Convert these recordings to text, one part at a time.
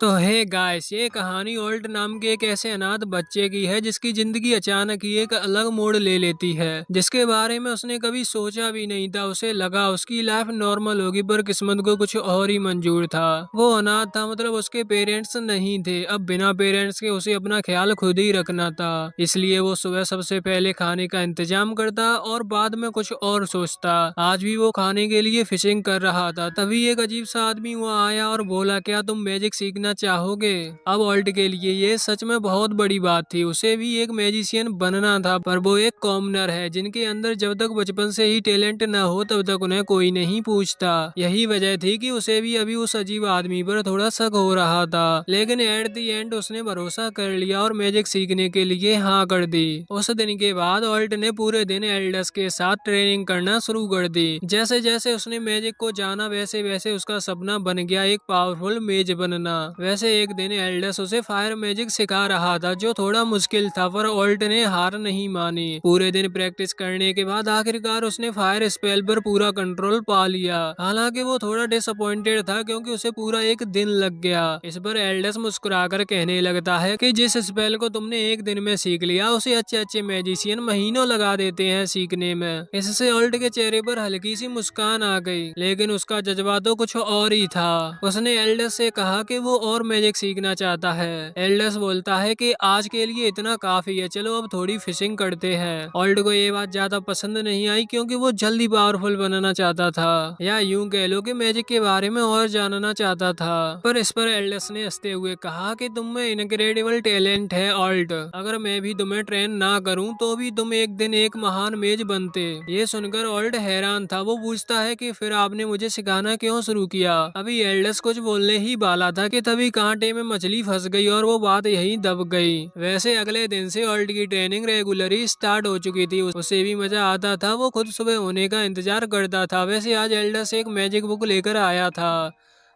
तो hey guys, ये कहानी ओल्ट नाम के एक ऐसे अनाथ बच्चे की है जिसकी जिंदगी अचानक ही एक अलग मोड़ ले लेती है, जिसके बारे में उसने कभी सोचा भी नहीं था। उसे लगा उसकी लाइफ नॉर्मल होगी, पर किस्मत को कुछ और ही मंजूर था। वो अनाथ था, मतलब उसके पेरेंट्स नहीं थे। अब बिना पेरेंट्स के उसे अपना ख्याल खुद ही रखना था, इसलिए वो सुबह सबसे पहले खाने का इंतजाम करता और बाद में कुछ और सोचता। आज भी वो खाने के लिए फिशिंग कर रहा था, तभी एक अजीब सा आदमी वहाँ आया और बोला, क्या तुम मैजिक सीखना चाहोगे? अब ऑल्ट के लिए ये सच में बहुत बड़ी बात थी। उसे भी एक मैजिशियन बनना था, पर वो एक कॉमनर है जिनके अंदर जब तक बचपन से ही टैलेंट न हो तब तक उन्हें कोई नहीं पूछता। यही वजह थी कि उसे भी अभी उस अजीब आदमी पर थोड़ा शक हो रहा था, लेकिन एट द एंड उसने भरोसा कर लिया और मैजिक सीखने के लिए हाँ कर दी। उस दिन के बाद ऑल्ट ने पूरे दिन एल्डस के साथ ट्रेनिंग करना शुरू कर दी। जैसे जैसे उसने मैजिक को जाना, वैसे वैसे उसका सपना बन गया एक पावरफुल मेज बनना। वैसे एक दिन एल्डस उसे फायर मैजिक सिखा रहा था, जो थोड़ा मुश्किल था, पर ऑल्ट ने हार नहीं मानी। पूरे दिन प्रैक्टिस करने के बाद आखिरकार उसने फायर स्पेल पर पूरा कंट्रोल पा लिया। हालांकि वो थोड़ा डिसअपॉइंटेड था, क्योंकि उसे पूरा एक दिन लग गया। इस पर एल्डस मुस्कुराकर कहने लगता है कि जिस स्पेल को तुमने एक दिन में सीख लिया, उसे अच्छे अच्छे मैजिशियन महीनों लगा देते हैं सीखने में। इससे ऑल्ट के चेहरे पर हल्की सी मुस्कान आ गई, लेकिन उसका जज्बा तो कुछ और ही था। उसने एल्डस से कहा कि वो और मैजिक सीखना चाहता है। एल्डस बोलता है कि आज के लिए इतना काफी है, चलो अब थोड़ी फिशिंग करते हैं। ऑल्ट को ये बात ज्यादा पसंद नहीं आई, क्योंकि वो जल्दी पावरफुल बनना चाहता था, या यूं कह लो कि मैजिक के बारे में और जानना चाहता था। पर इस पर एल्डस ने हंसते हुए कहा कि तुम में इनक्रेडिबल टैलेंट है ऑल्ट, अगर मैं भी तुम्हें ट्रेन ना करूं तो भी तुम एक दिन एक महान मेज बनते। ये सुनकर ऑल्ट हैरान था। वो पूछता है कि फिर आपने मुझे सिखाना क्यों शुरू किया? अभी एल्डस कुछ बोलने ही वाला था कि तभी कांटे में मछली फंस गई और वो बात यहीं दब गई। वैसे अगले दिन से ऑल्ट की ट्रेनिंग रेगुलर स्टार्ट हो चुकी थी। उसे भी मजा आता था, वो खुद सुबह होने का इंतजार करता था। वैसे आज एल्डस एक मैजिक बुक लेकर आया था,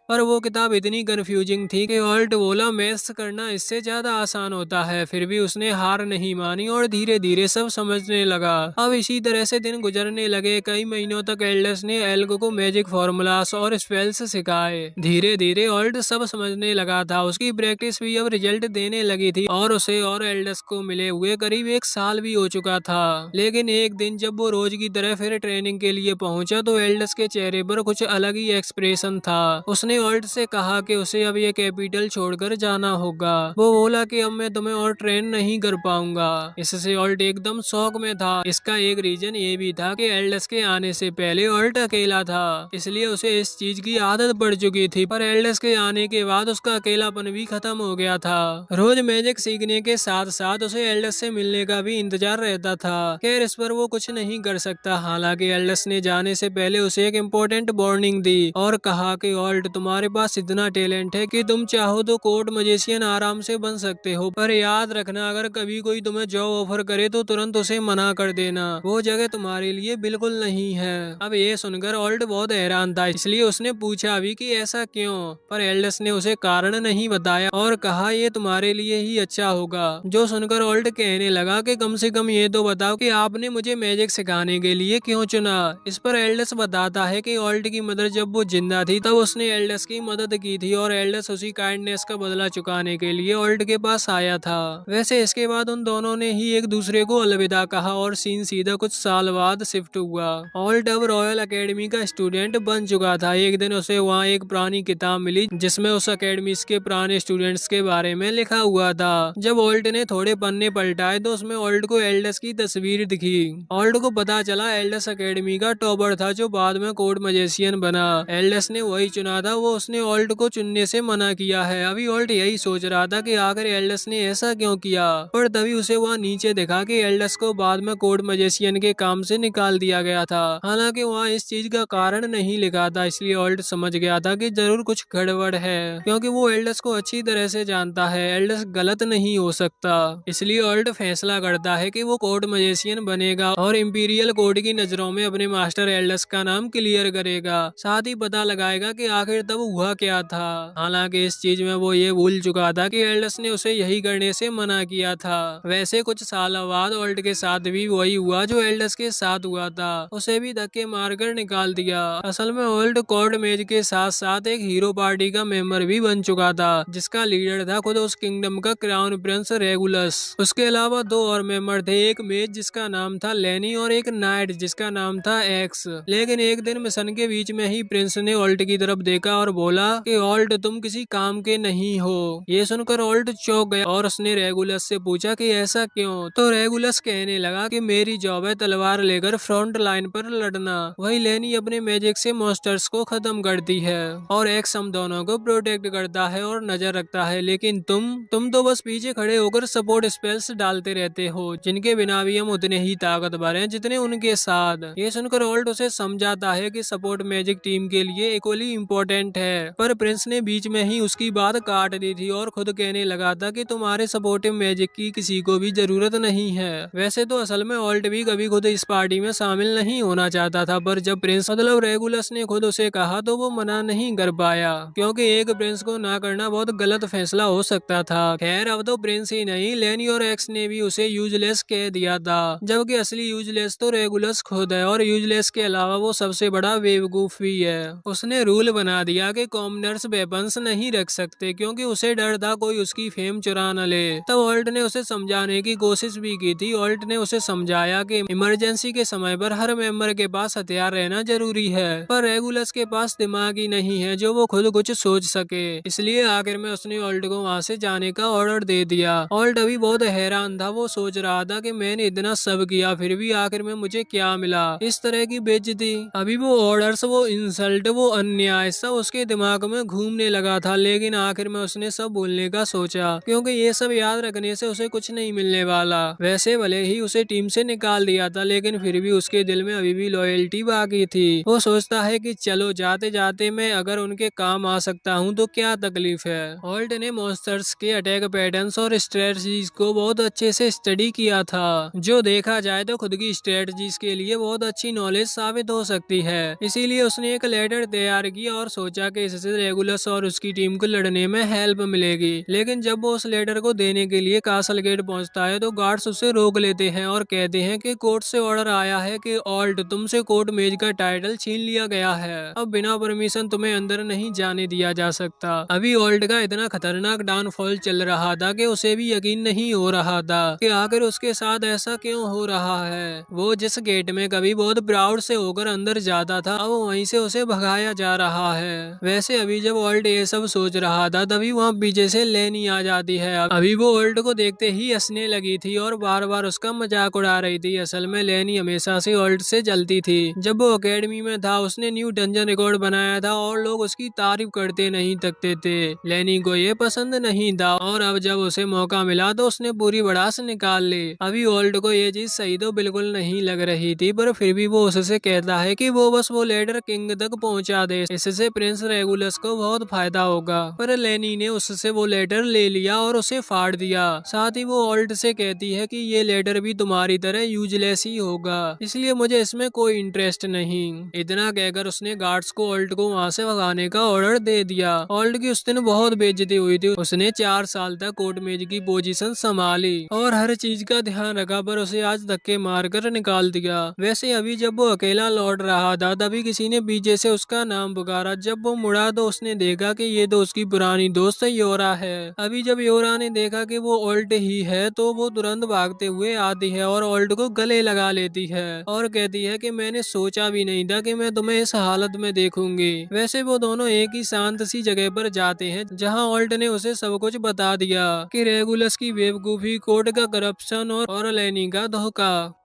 पर वो किताब इतनी कंफ्यूजिंग थी कि ऑल्ट बोला मैथ्स करना इससे ज्यादा आसान होता है। फिर भी उसने हार नहीं मानी और धीरे धीरे सब समझने लगा। अब इसी तरह से दिन गुजरने लगे। कई महीनों तक एल्डस ने एल्गो को मैजिक फॉर्मूलास और स्पेल्स सिखाए। धीरे धीरे ऑल्ट सब समझने लगा था। उसकी प्रैक्टिस भी अब रिजल्ट देने लगी थी और उसे और एल्डस को मिले हुए करीब एक साल भी हो चुका था। लेकिन एक दिन जब वो रोज की तरह फिर ट्रेनिंग के लिए पहुंचा, तो एल्डस के चेहरे पर कुछ अलग ही एक्सप्रेशन था। उसने ऑल्ट से कहा कि उसे अब ये कैपिटल छोड़कर जाना होगा। वो बोला कि अब मैं तुम्हें और ट्रेन नहीं कर पाऊंगा। इससे ऑल्ट एकदम शौक में था। इसका एक रीजन ये भी था कि एल्डस के आने से पहले ऑल्ट अकेला था, इसलिए उसे इस चीज की आदत पड़ चुकी थी। पर एल्डस के आने के बाद उसका अकेलापन भी खत्म हो गया था। रोज मैजिक सीखने के साथ साथ उसे एल्डस से मिलने का भी इंतजार रहता था। खैर, इस पर वो कुछ नहीं कर सकता। हालांकि एल्डस ने जाने से पहले उसे एक इम्पोर्टेंट वार्निंग दी और कहा कि ऑल्ट, तुम्हारे पास इतना टैलेंट है कि तुम चाहो तो कोर्ट मजिशियन आराम से बन सकते हो, पर याद रखना, अगर कभी कोई तुम्हें जॉब ऑफर करे तो तुरंत उसे मना कर देना। वो जगह तुम्हारे लिए बिल्कुल नहीं है। अब ये सुनकर ऑल्ट बहुत हैरान था, इसलिए उसने पूछा भी कि ऐसा क्यों? पर एल्डस ने उसे कारण नहीं बताया और कहा, ये तुम्हारे लिए ही अच्छा होगा। जो सुनकर ऑल्ट कहने लगा कि कम से कम ये तो बताओ कि आपने मुझे मैजिक सिखाने के लिए क्यों चुना। इस पर एल्डस बताता है कि ऑल्ट की मदर जब वो जिंदा थी तब उसने एल्डस की मदद की थी और एल्डस उसी काइंडनेस का बदला चुकाने के लिए ऑल्ट के पास आया था। वैसे इसके बाद उन दोनों ने ही एक दूसरे को अलविदा कहा और सीन सीधा कुछ साल बाद शिफ्ट हुआ। ऑल्ट अब रॉयल अकेडमी का स्टूडेंट बन चुका था। एक दिन उसे वहाँ एक पुरानी किताब मिली जिसमें उस अकेडमी के पुराने स्टूडेंट्स के बारे में लिखा हुआ था। जब ऑल्ट ने थोड़े पन्ने पलटाए तो उसमें ऑल्ट को एल्डस की तस्वीर दिखी। ऑल्ट को पता चला एल्डस अकेडमी का टॉपर था, जो बाद में कोर्ट मजिशियन बना। एल्डस ने वही चुना था, वो उसने ऑल्ट को चुनने से मना किया है। अभी ऑल्ट यही सोच रहा था कि आखिर एल्डस ने ऐसा क्यों किया, पर तभी उसे वहाँ नीचे दिखा कि एल्डस को बाद में कोर्ट मजिशियन के काम से निकाल दिया गया था। हालांकि वहाँ इस चीज का कारण नहीं लिखा था, इसलिए ऑल्ट समझ गया था कि जरूर कुछ गड़बड़ है, क्योंकि वो एल्डस को अच्छी तरह से जानता है। एल्डस गलत नहीं हो सकता, इसलिए ऑल्ट फैसला करता है कि वो कोर्ट मजिशियन बनेगा और इंपीरियल कोर्ट की नजरों में अपने मास्टर एल्डस का नाम क्लियर करेगा। साथ ही पता लगाएगा कि आखिर तब हुआ क्या था। हालांकि इस चीज में वो ये भूल चुका था कि एल्डस ने उसे यही करने से मना किया था। वैसे कुछ सालों बाद ओल्ट के साथ भी वही हुआ जो एल्डस के साथ हुआ था, उसे भी धक्के मारकर निकाल दिया। असल में ओल्ट कोर्ट मेज के साथ साथ एक हीरो पार्टी का मेंबर भी बन चुका था, जिसका लीडर था खुद उस किंगडम का क्राउन प्रिंस रेगुलस। उसके अलावा दो और मेंबर थे, एक मेज जिसका नाम था लेनी और एक नाइट जिसका नाम था एक्स। लेकिन एक दिन मिशन के बीच में ही प्रिंस ने ओल्ट की तरफ देखा और बोला कि ओल्ट तुम किसी काम के नहीं हो। ये सुनकर ओल्ट चौंक गया और उसने रेगुलस से पूछा कि ऐसा क्यों। तो रेगुलस कहने लगा कि मेरी जॉब है तलवार लेकर फ्रंट लाइन पर लड़ना, वही लेनी अपने मैजिक से मॉन्स्टर्स को खत्म करती है और एक्स हम दोनों को प्रोटेक्ट करता है और नजर रखता है। लेकिन तुम तो बस पीछे खड़े होकर सपोर्ट स्पेल्स डालते रहते हो, जिनके बिना भी हम उतने ही ताकतवर हैं जितने उनके साथ। ये सुनकर ओल्ट उसे समझाता है कि सपोर्ट मैजिक टीम के लिए इक्वली इम्पोर्टेंट है, पर प्रिंस ने बीच में ही उसकी बात काट दी थी और खुद कहने लगा था कि तुम्हारे सपोर्टिव मैजिक की किसी को भी जरूरत नहीं है। वैसे तो असल में ओल्ट भी कभी खुद इस पार्टी में शामिल नहीं होना चाहता था, पर जब प्रिंस मतलब रेगुलस ने खुद उसे कहा तो वो मना नहीं कर पाया, क्योंकि एक प्रिंस को ना करना बहुत गलत फैसला हो सकता था। खैर अब तो प्रिंस ही नहीं, लेनी और एक्स ने भी उसे यूजलेस कह दिया था, जबकि असली यूजलेस तो रेगुलस खुद है और यूजलेस के अलावा वो सबसे बड़ा बेवकूफ भी है। उसने रूल बना दिया कि कॉमनर्स वेपन्स नहीं रख सकते, क्योंकि उसे डर था कोई उसकी फेम चुरा न ले। तब ओल्ट ने उसे समझाने की कोशिश भी की थी। ओल्ट ने उसे समझाया कि इमरजेंसी के समय पर हर मेंबर के पास हथियार रहना जरूरी है, पर रेगुलस के पास दिमाग ही नहीं है जो वो खुद कुछ सोच सके। इसलिए आखिर में उसने ओल्ट को वहाँ से जाने का ऑर्डर दे दिया। ओल्ट अभी बहुत हैरान था, वो सोच रहा था कि मैंने इतना सब किया फिर भी आखिर में मुझे क्या मिला, इस तरह की बेइज्जती। अभी वो ऑर्डर्स, वो इंसल्ट, वो अन्याय सब उसके दिमाग में घूमने लगा था। लेकिन आखिर में उसने सब बोलने का सोचा, क्योंकि ये सब याद रखने से उसे कुछ नहीं मिलने वाला। वैसे भले ही उसे टीम से निकाल दिया था, लेकिन फिर भी उसके दिल में अभी भी लॉयल्टी बाकी थी। वो सोचता है कि चलो जाते जाते मैं अगर उनके काम आ सकता हूँ तो क्या तकलीफ है। ओल्ट ने मॉन्स्टर्स के अटैक पैटर्न्स और स्ट्रेटजीज को बहुत अच्छे से स्टडी किया था, जो देखा जाए तो खुद की स्ट्रेटजीज के लिए बहुत अच्छी नॉलेज साबित हो सकती है। इसीलिए उसने एक लेटर तैयार किया और सोचा कि इससे रेगुलस और उसकी टीम को लड़ने में हेल्प मिलेगी। लेकिन जब वो उस लेटर को देने के लिए कासल गेट पहुंचता है तो गार्ड्स उसे रोक लेते हैं और कहते हैं कि कोर्ट से ऑर्डर आया है कि ओल्ट तुमसे कोर्ट मेज का टाइटल छीन लिया गया है, अब बिना परमिशन तुम्हें अंदर नहीं जाने दिया जा सकता। अभी ओल्ट का इतना खतरनाक डाउनफॉल चल रहा था कि उसे भी यकीन नहीं हो रहा था कि आखिर उसके साथ ऐसा क्यों हो रहा है। वो जिस गेट में कभी बहुत प्राउड से होकर अंदर जाता था, अब वहीं से उसे भगाया जा रहा है। वैसे अभी जब ओल्ट ये सब सोच रहा था तभी वहाँ पीछे से लेनी आ जाती है। अभी वो ओल्ट को देखते ही हंसने लगी थी और बार बार उसका मजाक उड़ा रही थी। असल में लेनी हमेशा से ओल्ट से जलती थी। जब वो एकेडमी में था उसने न्यू डंजन रिकॉर्ड बनाया था और लोग उसकी तारीफ करते नहीं थकते थे। लेनी को ये पसंद नहीं था और अब जब उसे मौका मिला तो उसने पूरी भड़ास निकाल ली। अभी ओल्ट को ये चीज सही तो बिल्कुल नहीं लग रही थी, पर फिर भी वो उससे कहता है कि वो बस वो लेटर किंग तक पहुंचा दे, इससे प्रिंस रेगुलस को बहुत फायदा होगा। पर लेनी ने उससे वो लेटर ले लिया और उसे फाड़ दिया। साथ ही वो ओल्ट से कहती है कि ये लेटर भी तुम्हारी तरह यूजलेस ही होगा, इसलिए मुझे इसमें कोई इंटरेस्ट नहीं। इतना कहकर उसने गार्ड्स को ओल्ट को वहाँ से भगाने का ऑर्डर दे दिया। ओल्ट की उस दिन बहुत बेइज्जती हुई थी। उसने 4 साल तक कोर्ट मेज की पोजीशन संभाली और हर चीज का ध्यान रखा, पर उसे आज धक्के मारकर निकाल दिया। वैसे अभी जब वो अकेला लौट रहा था तभी किसी ने पीछे से उसका नाम पुकारा। जब वो मुड़ा तो उसने देखा कि ये तो उसकी पुरानी दोस्त योरा है। अभी जब योरा ने देखा कि वो ओल्ट ही है तो वो तुरंत भागते हुए आती है और ओल्ट को गले लगा लेती है और कहती है कि मैंने सोचा भी नहीं था कि मैं तुम्हें इस हालत में देखूंगी। वैसे वो दोनों एक ही शांत सी जगह पर जाते हैं जहाँ ओल्ट ने उसे सब कुछ बता दिया कि रेगुलस की बेवकूफी, कोर्ट का करप्शन और लेनी का धोखा।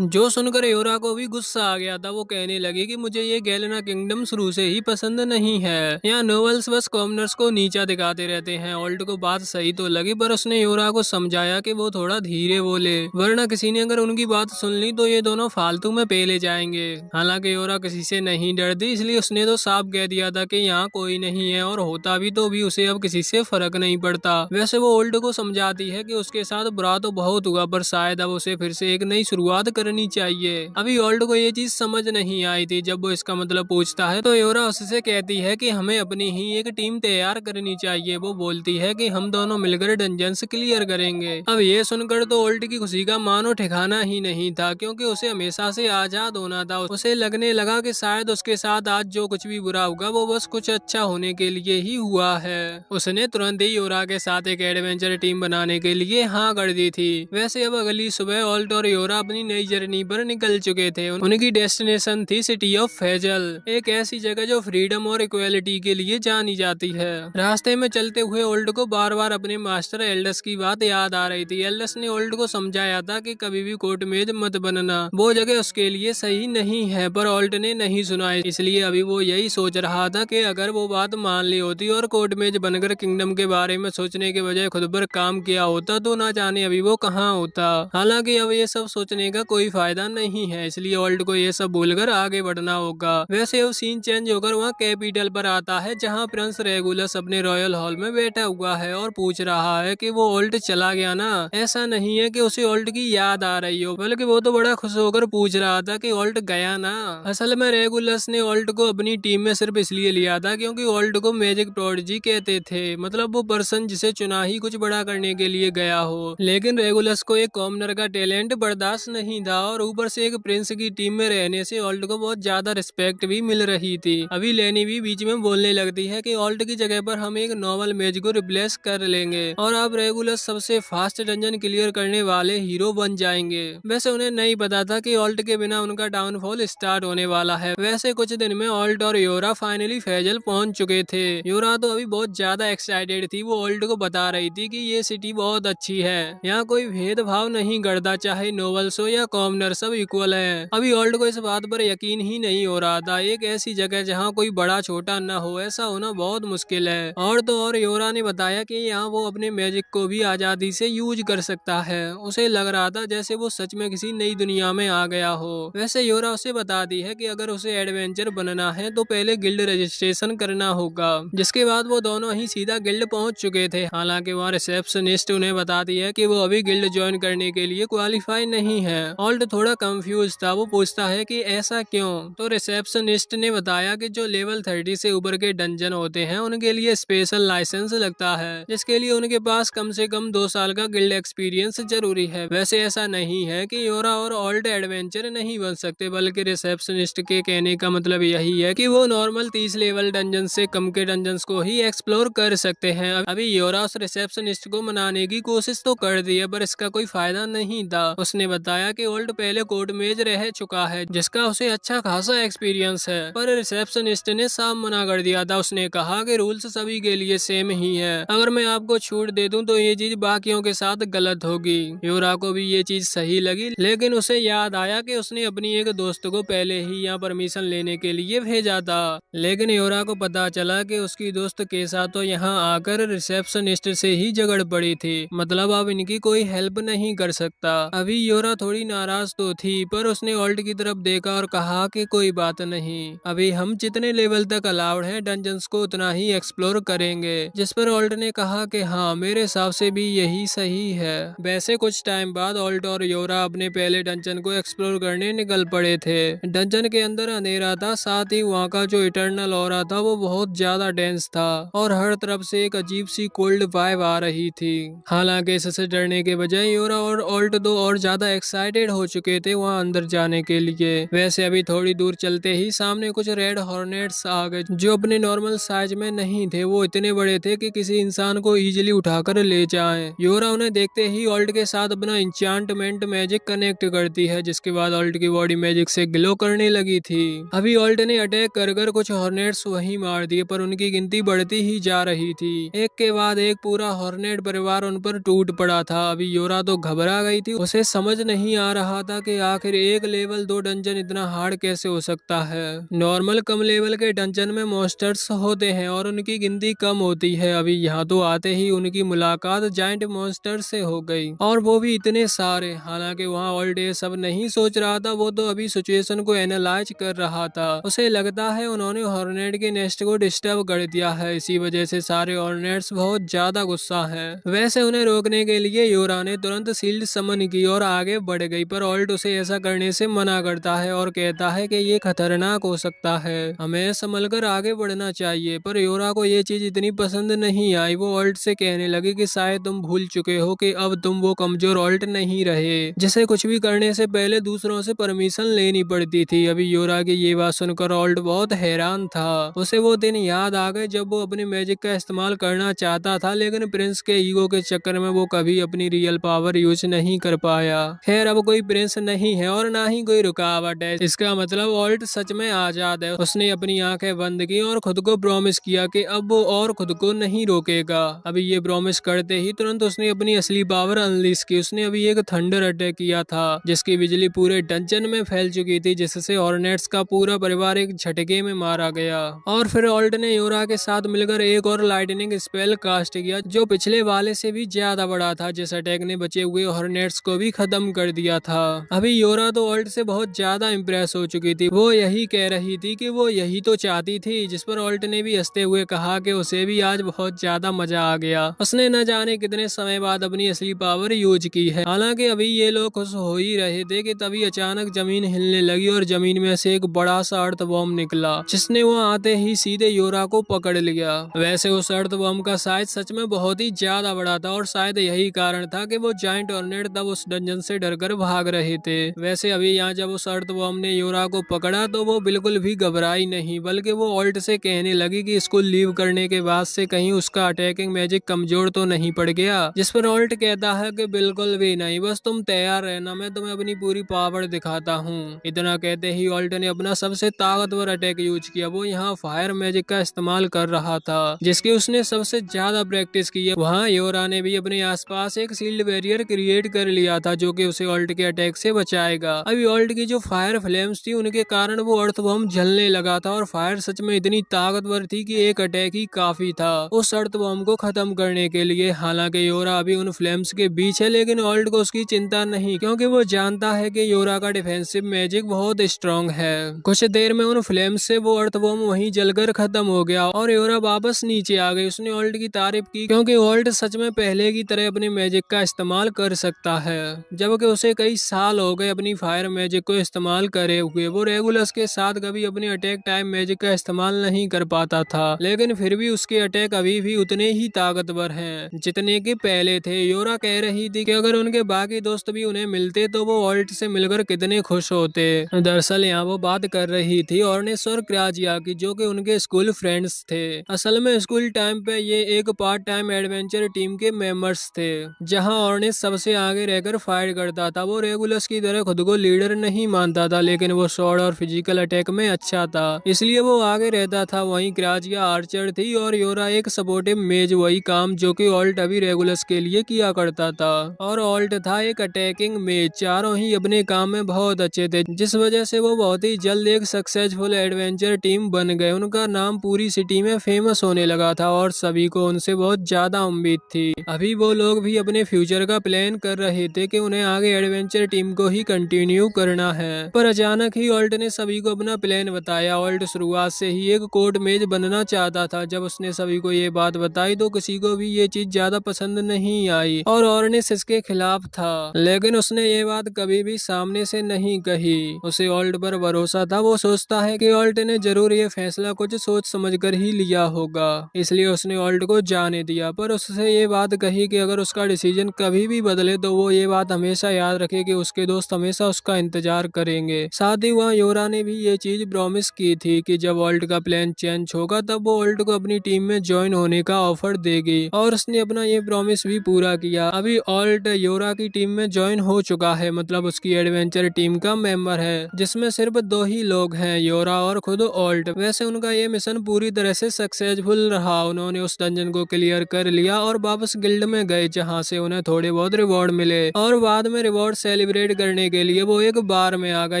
जो सुनकर योरा को भी गुस्सा आ गया था। वो कहने लगी कि मुझे ये गैलेना किंगडम शुरू से ही पसंद नहीं है। यहाँ नोवेल्स बस कॉमनर्स को नीचा दिखाते रहते हैं। ओल्ट को बात सही तो लगी, पर उसने योरा को समझाया कि वो थोड़ा धीरे बोले, वरना किसी ने अगर उनकी बात सुन ली तो ये दोनों फालतू में पेले जाएंगे। हालांकि योरा किसी से नहीं डरती, इसलिए उसने तो साफ कह दिया था कि यहाँ कोई नहीं है और होता भी तो भी उसे अब किसी से फर्क नहीं पड़ता। वैसे वो ओल्ट को समझाती है कि उसके साथ बुरा तो बहुत हुआ, पर शायद अब उसे फिर से एक नई शुरुआत करनी चाहिए। अभी ओल्ड को ये चीज समझ नहीं आई थी। जब वो इसका मतलब पूछता है तो योरा उससे कहती है कि हमें अपनी ही एक टीम तैयार करनी चाहिए। वो बोलती है कि हम दोनों मिलकर डंजन्स क्लियर करेंगे। अब ये सुनकर तो ओल्ड की खुशी का मानो ठिकाना ही नहीं था, क्योंकि उसे हमेशा से आजाद होना था। उसे लगने लगा कि शायद उसके साथ आज जो कुछ भी बुरा होगा वो बस कुछ अच्छा होने के लिए ही हुआ है। उसने तुरंत ही योरा के साथ एक एडवेंचर टीम बनाने के लिए हाँ कर दी थी। वैसे अब अगली सुबह ओल्ट और योरा अपनी नई जर्नी पर निकल चुके थे। उनकी डेस्टिनेशन थी सिटी ऑफ फेजल, एक ऐसी जगह जो फ्रीडम और इक्वेलिटी के लिए जानी जाती है। रास्ते में चलते हुए ओल्ड को बार बार अपने मास्टर एल्डस की बात याद आ रही थी। एल्डस ने ओल्ड को समझाया था कि कभी भी कोर्ट मेज मत बनना, वो जगह उसके लिए सही नहीं है, पर ओल्ड ने नहीं सुना। इसलिए अभी वो यही सोच रहा था कि अगर वो बात मान ली होती और कोर्ट मेज बनकर किंगडम के बारे में सोचने के बजाय खुद पर काम किया होता तो ना जाने अभी वो कहाँ होता। हालांकि अब ये सब सोचने का कोई फायदा नहीं है, इसलिए ओल्ड को ये सब भूलकर आगे बढ़ना होगा। वैसे अब सीन चेंज होकर वहाँ कैपिटल पर आता है, जहाँ प्रिंस रेगुलस अपने रॉयल हॉल में बैठा हुआ है और पूछ रहा है कि वो ओल्ड चला गया ना। ऐसा नहीं है कि उसे ओल्ड की याद आ रही हो, बल्कि वो तो बड़ा खुश होकर पूछ रहा था कि ओल्ड गया ना। असल में रेगुलस ने ओल्ड को अपनी टीम में सिर्फ इसलिए लिया था क्योंकि ओल्ड को मैजिक प्रोडिजी कहते थे, मतलब वो पर्सन जिसे चुना ही कुछ बड़ा करने के लिए गया हो। लेकिन रेगुलस को एक कॉमनर का टैलेंट बर्दाश्त नहीं था और ऊपर से एक प्रिंस की टीम में रहने से ओल्ड को बहुत ज्यादा रिस्पेक्ट भी मिल रही थी। अभी लेनी भी बीच में बोलने लगती है कि ओल्ड की जगह पर हम एक नॉर्मल मैच को रिप्लेस कर लेंगे और अब रेगुलस सबसे फास्ट डंजन क्लियर करने वाले हीरो बन जाएंगे। वैसे उन्हें नहीं पता था कि ओल्ड के बिना उनका डाउनफॉल स्टार्ट होने वाला है। वैसे कुछ दिन में ओल्ड और योरा फाइनली फेजल पहुंच चुके थे। योरा तो अभी बहुत ज्यादा एक्साइटेड थी। वो ओल्ड को बता रही थी कि ये सिटी बहुत अच्छी है, यहाँ कोई भेदभाव नहीं करता, चाहे नोबल्स हो या कॉमनर सब इक्वल है। अभी ओल्ड को इस बात पर यकीन ही नहीं हो रहा था। एक ऐसी जगह जहाँ कोई बड़ा छोटा न हो, ऐसा होना बहुत मुश्किल है। और तो और योरा ने बताया कि यहाँ वो अपने मैजिक को भी आजादी से यूज कर सकता है। उसे लग रहा था जैसे वो सच में किसी नई दुनिया में आ गया हो। वैसे योरा उसे बताती है कि अगर उसे एडवेंचर बनना है तो पहले गिल्ड रजिस्ट्रेशन करना होगा, जिसके बाद वो दोनों ही सीधा गिल्ड पहुंच चुके थे। हालांकि वहाँ रिसेप्शनिस्ट उन्हें बताती है कि वो अभी गिल्ड ज्वाइन करने के लिए क्वालिफाई नहीं है। ओल्ड थोड़ा कंफ्यूज था। वो पूछता है कि ऐसा क्यों, तो रिसेप्शनिस्ट ने बताया कि जो लेवल 30 से ऊपर के डंजन होते हैं उनके लिए स्पेशल लाइसेंस लगता है, जिसके लिए उनके पास कम से कम 2 साल का गिल्ड एक्सपीरियंस जरूरी है। वैसे ऐसा नहीं है कि योरा और ओल्ड एडवेंचर नहीं बन सकते, बल्कि रिसेप्शनिस्ट के कहने का मतलब यही है कि वो नॉर्मल 30 लेवल डंजन से कम के डंजन को ही एक्सप्लोर कर सकते हैं। अभी योरा उस रिसेप्शनिस्ट को मनाने की कोशिश तो कर दी है, पर इसका कोई फायदा नहीं था। उसने बताया कि ओल्ड पहले कोर्ट मेज रह चुका है, जिसका उसे अच्छा खासा एक्सपीरियंस है, पर रिसेप्शनिस्ट ने साफ मना कर दिया था। उसने कहा कि रूल्स सभी के लिए सेम ही है, अगर मैं आपको छूट दे दूं तो ये चीज बाकियों के साथ गलत होगी। योरा को भी ये चीज सही लगी, लेकिन उसे याद आया कि उसने अपनी एक दोस्त को पहले ही यहाँ परमिशन लेने के लिए भेजा था। लेकिन योरा को पता चला कि उसकी दोस्त केसा तो यहाँ आकर रिसेप्शनिस्ट से ही झगड़ पड़ी थी, मतलब अब इनकी कोई हेल्प नहीं कर सकता। अभी योरा थोड़ी नाराज तो थी, पर उसने ओल्ड की तरफ देखा और कहा कि कोई बात नहीं, अभी हम जितने लेवल तक अलाउड हैं डंजन्स को उतना ही एक्सप्लोर करेंगे। जिस पर ओल्ड ने कहा कि हाँ, मेरे हिसाब से भी यही सही है। वैसे कुछ टाइम बाद ओल्ड और योरा अपने पहले डंजन को एक्सप्लोर करने निकल पड़े थे। डंजन के अंदर अंधेरा था, साथ ही वहाँ का जो इटर्नल ऑरा था वो बहुत ज्यादा डेंस था और हर तरफ से एक अजीब सी कोल्ड वाइब आ रही थी। हालांकि इससे डरने के बजाय योरा और ओल्ट दो और ज्यादा एक्साइटेड हो चुके थे वहां अंदर जाने के लिए। वैसे अभी थोड़ी दूर चलते ही सामने कुछ रेड हॉर्नेट्स आ गए, जो अपने नॉर्मल साइज में नहीं थे। वो इतने बड़े थे कि किसी इंसान को इजीली उठाकर ले जाएं। योरा उन्हें देखते ही ओल्ट के साथ अपना इंचांटमेंट मैजिक कनेक्ट करती है, जिसके बाद ओल्ट की बॉडी मैजिक से ग्लो करने लगी थी। अभी ओल्ट ने अटैक कर कुछ हॉर्नेट्स वहीं मार दिए, पर उनकी गिनती बढ़ती ही जा रही थी। एक के बाद एक पूरा हॉर्नेट परिवार उन पर टूट पड़ा था। अभी योरा तो घबरा गई थी। उसे समझ नहीं आ रहा था कि आखिर एक लेवल 2 डंजन इतना हार्ड कैसे हो सकता है। नॉर्मल कम लेवल के डंजन में मॉन्स्टर्स होते हैं और उनकी गिनती कम होती है। अभी यहाँ तो आते ही उनकी मुलाकात जायंट मॉन्स्टर से हो गई, और वो भी इतने सारे। हालांकि वहाँ ओल्ड ये सब नहीं सोच रहा था, वो तो अभी सिचुएशन को एनालाइज कर रहा था। उसे लगता है उन्होंने हॉर्नेट के नेस्ट को डिस्टर्ब कर दिया है, इसी वजह से सारे हॉर्नेट्स बहुत ज्यादा गुस्सा हैं। वैसे उन्हें रोकने के लिए योरा ने तुरंत शील्ड समन की और आगे बढ़ गई, पर ऑल्ट उसे ऐसा करने से मना करता है और कहता है कि ये खतरनाक हो सकता है, हमें संभल कर आगे बढ़ना चाहिए। पर योरा को ये चीज इतनी पसंद नहीं आई। वो ऑल्ट से कहने लगी कि शायद तुम भूल चुके हो कि अब तुम वो कमजोर ऑल्ट नहीं रहे जिसे कुछ भी करने से पहले दूसरों से परमिशन लेनी पड़ती थी। अभी योरा की ये बात सुनकर ऑल्ट बहुत हैरान था। उसे वो दिन याद आ गए जब वो अपने मैजिक का इस्तेमाल करना चाहता था, लेकिन प्रिंस के ईगो के चक्कर में वो कभी अपनी रियल पावर यूज नहीं कर पाया। खैर अब कोई प्रिंस नहीं है और ना ही कोई रुकावट है। इसका मतलब ऑल्ट सच में आजाद है। उसने अपनी आंखें बंद की और खुद को प्रॉमिस किया कि अब वो और खुद को नहीं रोकेगा। अभी ये प्रॉमिस करते ही तुरंत उसने अपनी असली पावर अनलीश की। उसने अभी एक थंडर अटैक किया था जिसकी बिजली पूरे डंजन में फैल चुकी थी, जिससे हॉर्नेट्स का पूरा परिवार एक झटके में मारा गया। और फिर ऑल्ट ने योरा के साथ मिलकर एक और लाइटनिंग स्पेल कास्ट किया जो पिछले वाले से भी ज्यादा बड़ा था, जिस अटैक ने बचे हुए हॉर्नेट्स को भी खत्म कर दिया था। अभी योरा तो ऑल्ट से बहुत ज्यादा इम्प्रेस हो चुकी थी। वो यही कह रही थी कि वो यही तो चाहती थी, जिस पर ऑल्ट ने भी हंसते हुए कहा कि उसे भी आज बहुत ज्यादा मजा आ गया। उसने न जाने कितने समय बाद अपनी असली पावर यूज की है। हालांकि अभी ये लोग खुश हो ही रहे थे कि तभी अचानक जमीन हिलने लगी और जमीन में से एक बड़ा सा अर्थ बॉम्ब निकला, जिसने वहाँ आते ही सीधे योरा को पकड़ लिया। वैसे उस अर्थ बॉम्ब का साइज सच में बहुत ही ज्यादा बड़ा था और शायद यही कारण था कि वो जायंट हॉर्नेट तब उस डंजन से डरकर भाग रहे थे। वैसे अभी यहाँ जब उस अर्थ बॉम्ब ने योरा को पकड़ा तो वो बिल्कुल भी घबराई नहीं, बल्कि वो ऑल्ट से कहने लगी कि स्कूल लीव करने के बाद से कहीं उसका अटैकिंग मैजिक कमजोर तो नहीं पड़ गया। जिस पर ऑल्ट कहता है कि बिल्कुल भी नहीं, बस तुम तैयार रहना, मैं तुम्हें अपनी पूरी पावर दिखाता हूँ। इतना कहते ही ऑल्ट ने अपना सबसे ताकतवर अटैक यूज किया। वो यहाँ फायर मैजिक का इस्तेमाल कर रहा था जिसकी उसने सबसे ज्यादा प्रैक्टिस की है। वहाँ योरा ने भी अपने आसपास एक शील्ड बैरियर क्रिएट कर लिया था जो कि उसे ऑल्ट के अटैक से बचाएगा। अभी ऑल्ट की जो फायर फ्लेम्स थी उनके कारण वो अर्थ बॉम्ब जलने लगा था और फायर सच में इतनी ताकतवर थी कि एक अटैक ही काफी था उस अर्थ बॉम्ब को खत्म करने के लिए। हालांकि योरा अभी उन फ्लेम्स के बीच है, लेकिन ऑल्ट को उसकी चिंता नहीं, क्योंकि वो जानता है कि योरा का डिफेंसिव मैजिक बहुत स्ट्रॉन्ग है। कुछ देर में उन फ्लेम्स से वो अर्थ बॉम्ब वहीं जलकर खत्म हो गया और योरा वापस नीचे आ गई। उसने ऑल्ट की तारीफ की क्योंकि ऑल्ट सच में पहले की तरह अपने मैजिक का इस्तेमाल कर सकता है, जबकि उसे कई साल हो गए अपनी फायर मैजिक को इस्तेमाल करे हुए। वो रेगुलस के साथ कभी अपनी अटैक टाइम मैजिक का इस्तेमाल नहीं कर पाता था, लेकिन फिर भी उसके अटैक अभी भी उतने ही ताकतवर हैं जितने के पहले थे। योरा कह रही थी कि अगर उनके बाकी दोस्त भी उन्हें मिलते तो वो ऑल्ट से मिलकर कितने खुश होते। दरअसल यहाँ वो बात कर रही थी ऑर्नेस और क्राजिया की, जो कि उनके स्कूल फ्रेंड्स थे। असल में स्कूल टाइम पे ये एक पार्ट टाइम एडवेंचर टीम के मेंबर्स थे, जहां ऑर्नेस सबसे आगे रहकर फाइट करता था। वो रेगुलस की तरह खुद को लीडर नहीं मानता था, लेकिन वो शॉर्ट और फिजिकल अटैक में अच्छा था, इसलिए वो आगे रहता था। वहीं क्राजिया आर्चर थी और योरा एक सपोर्टिव मेज, वही काम जो कि ऑल्ट अभी रेगुलस के लिए किया करता था। और ऑल्ट था एक अटैकिंग मेज। चारों ही अपने काम में बहुत अच्छे थे, जिस वजह से वो बहुत ही जल्द एक सक्सेसफुल एडवेंचर टीम बन गए। उनका नाम पूरी सिटी में फेमस होने लगा था और सभी को उनसे बहुत ज्यादा उम्मीद थी। अभी वो लोग भी अपने फ्यूचर का प्लान कर रहे थे कि उन्हें आगे एडवेंचर टीम को ही कंटिन्यू करना है। पर अचानक ही ऑल्ट ने सभी को अपना प्लान बताया। ऑल्ट शुरुआत से ही एक कोर्ट मेज बनना चाहता था। जब उसने सभी को ये बात बताई तो किसी को भी ये चीज ज्यादा पसंद नहीं आई और ऑर्नेस इसके खिलाफ था, लेकिन उसने ये बात कभी भी सामने से नहीं कही। उसे ऑल्ट पर भरोसा था। वो सोचता है कि ऑल्ट ने जरूर ये फैसला कुछ सोच समझ कर ही लिया होगा, इसलिए उसने ऑल्ट को जाने दिया। पर उससे ये बात कही कि अगर उसका डिसीजन कभी भी बदले तो वो ये बात हमेशा याद रखे कि उसके दोस्त हमेशा उसका इंतजार करेंगे। साथ ही वहाँ योरा ने भी ये चीज प्रॉमिस की थी कि जब ऑल्ट का प्लान चेंज होगा तब वो ऑल्ट को अपनी टीम में ज्वाइन होने का ऑफर देगी, और उसने अपना ये प्रॉमिस भी पूरा किया। अभी ऑल्ट योरा की टीम में ज्वाइन हो चुका है, मतलब उसकी एडवेंचर टीम का मेंबर है, जिसमें सिर्फ 2 ही लोग हैं, योरा और खुद ऑल्ट। वैसे उनका ये मिशन पूरी तरह से सक्सेसफुल रहा। उन्होंने उस डंजन को क्लियर कर लिया और वापस गिल्ड में गए, जहाँ से उन्हें थोड़े बहुत रिवॉर्ड मिले और बाद में रिवॉर्ड सेलिब्रेट करने के लिए वो एक बार में आ गए।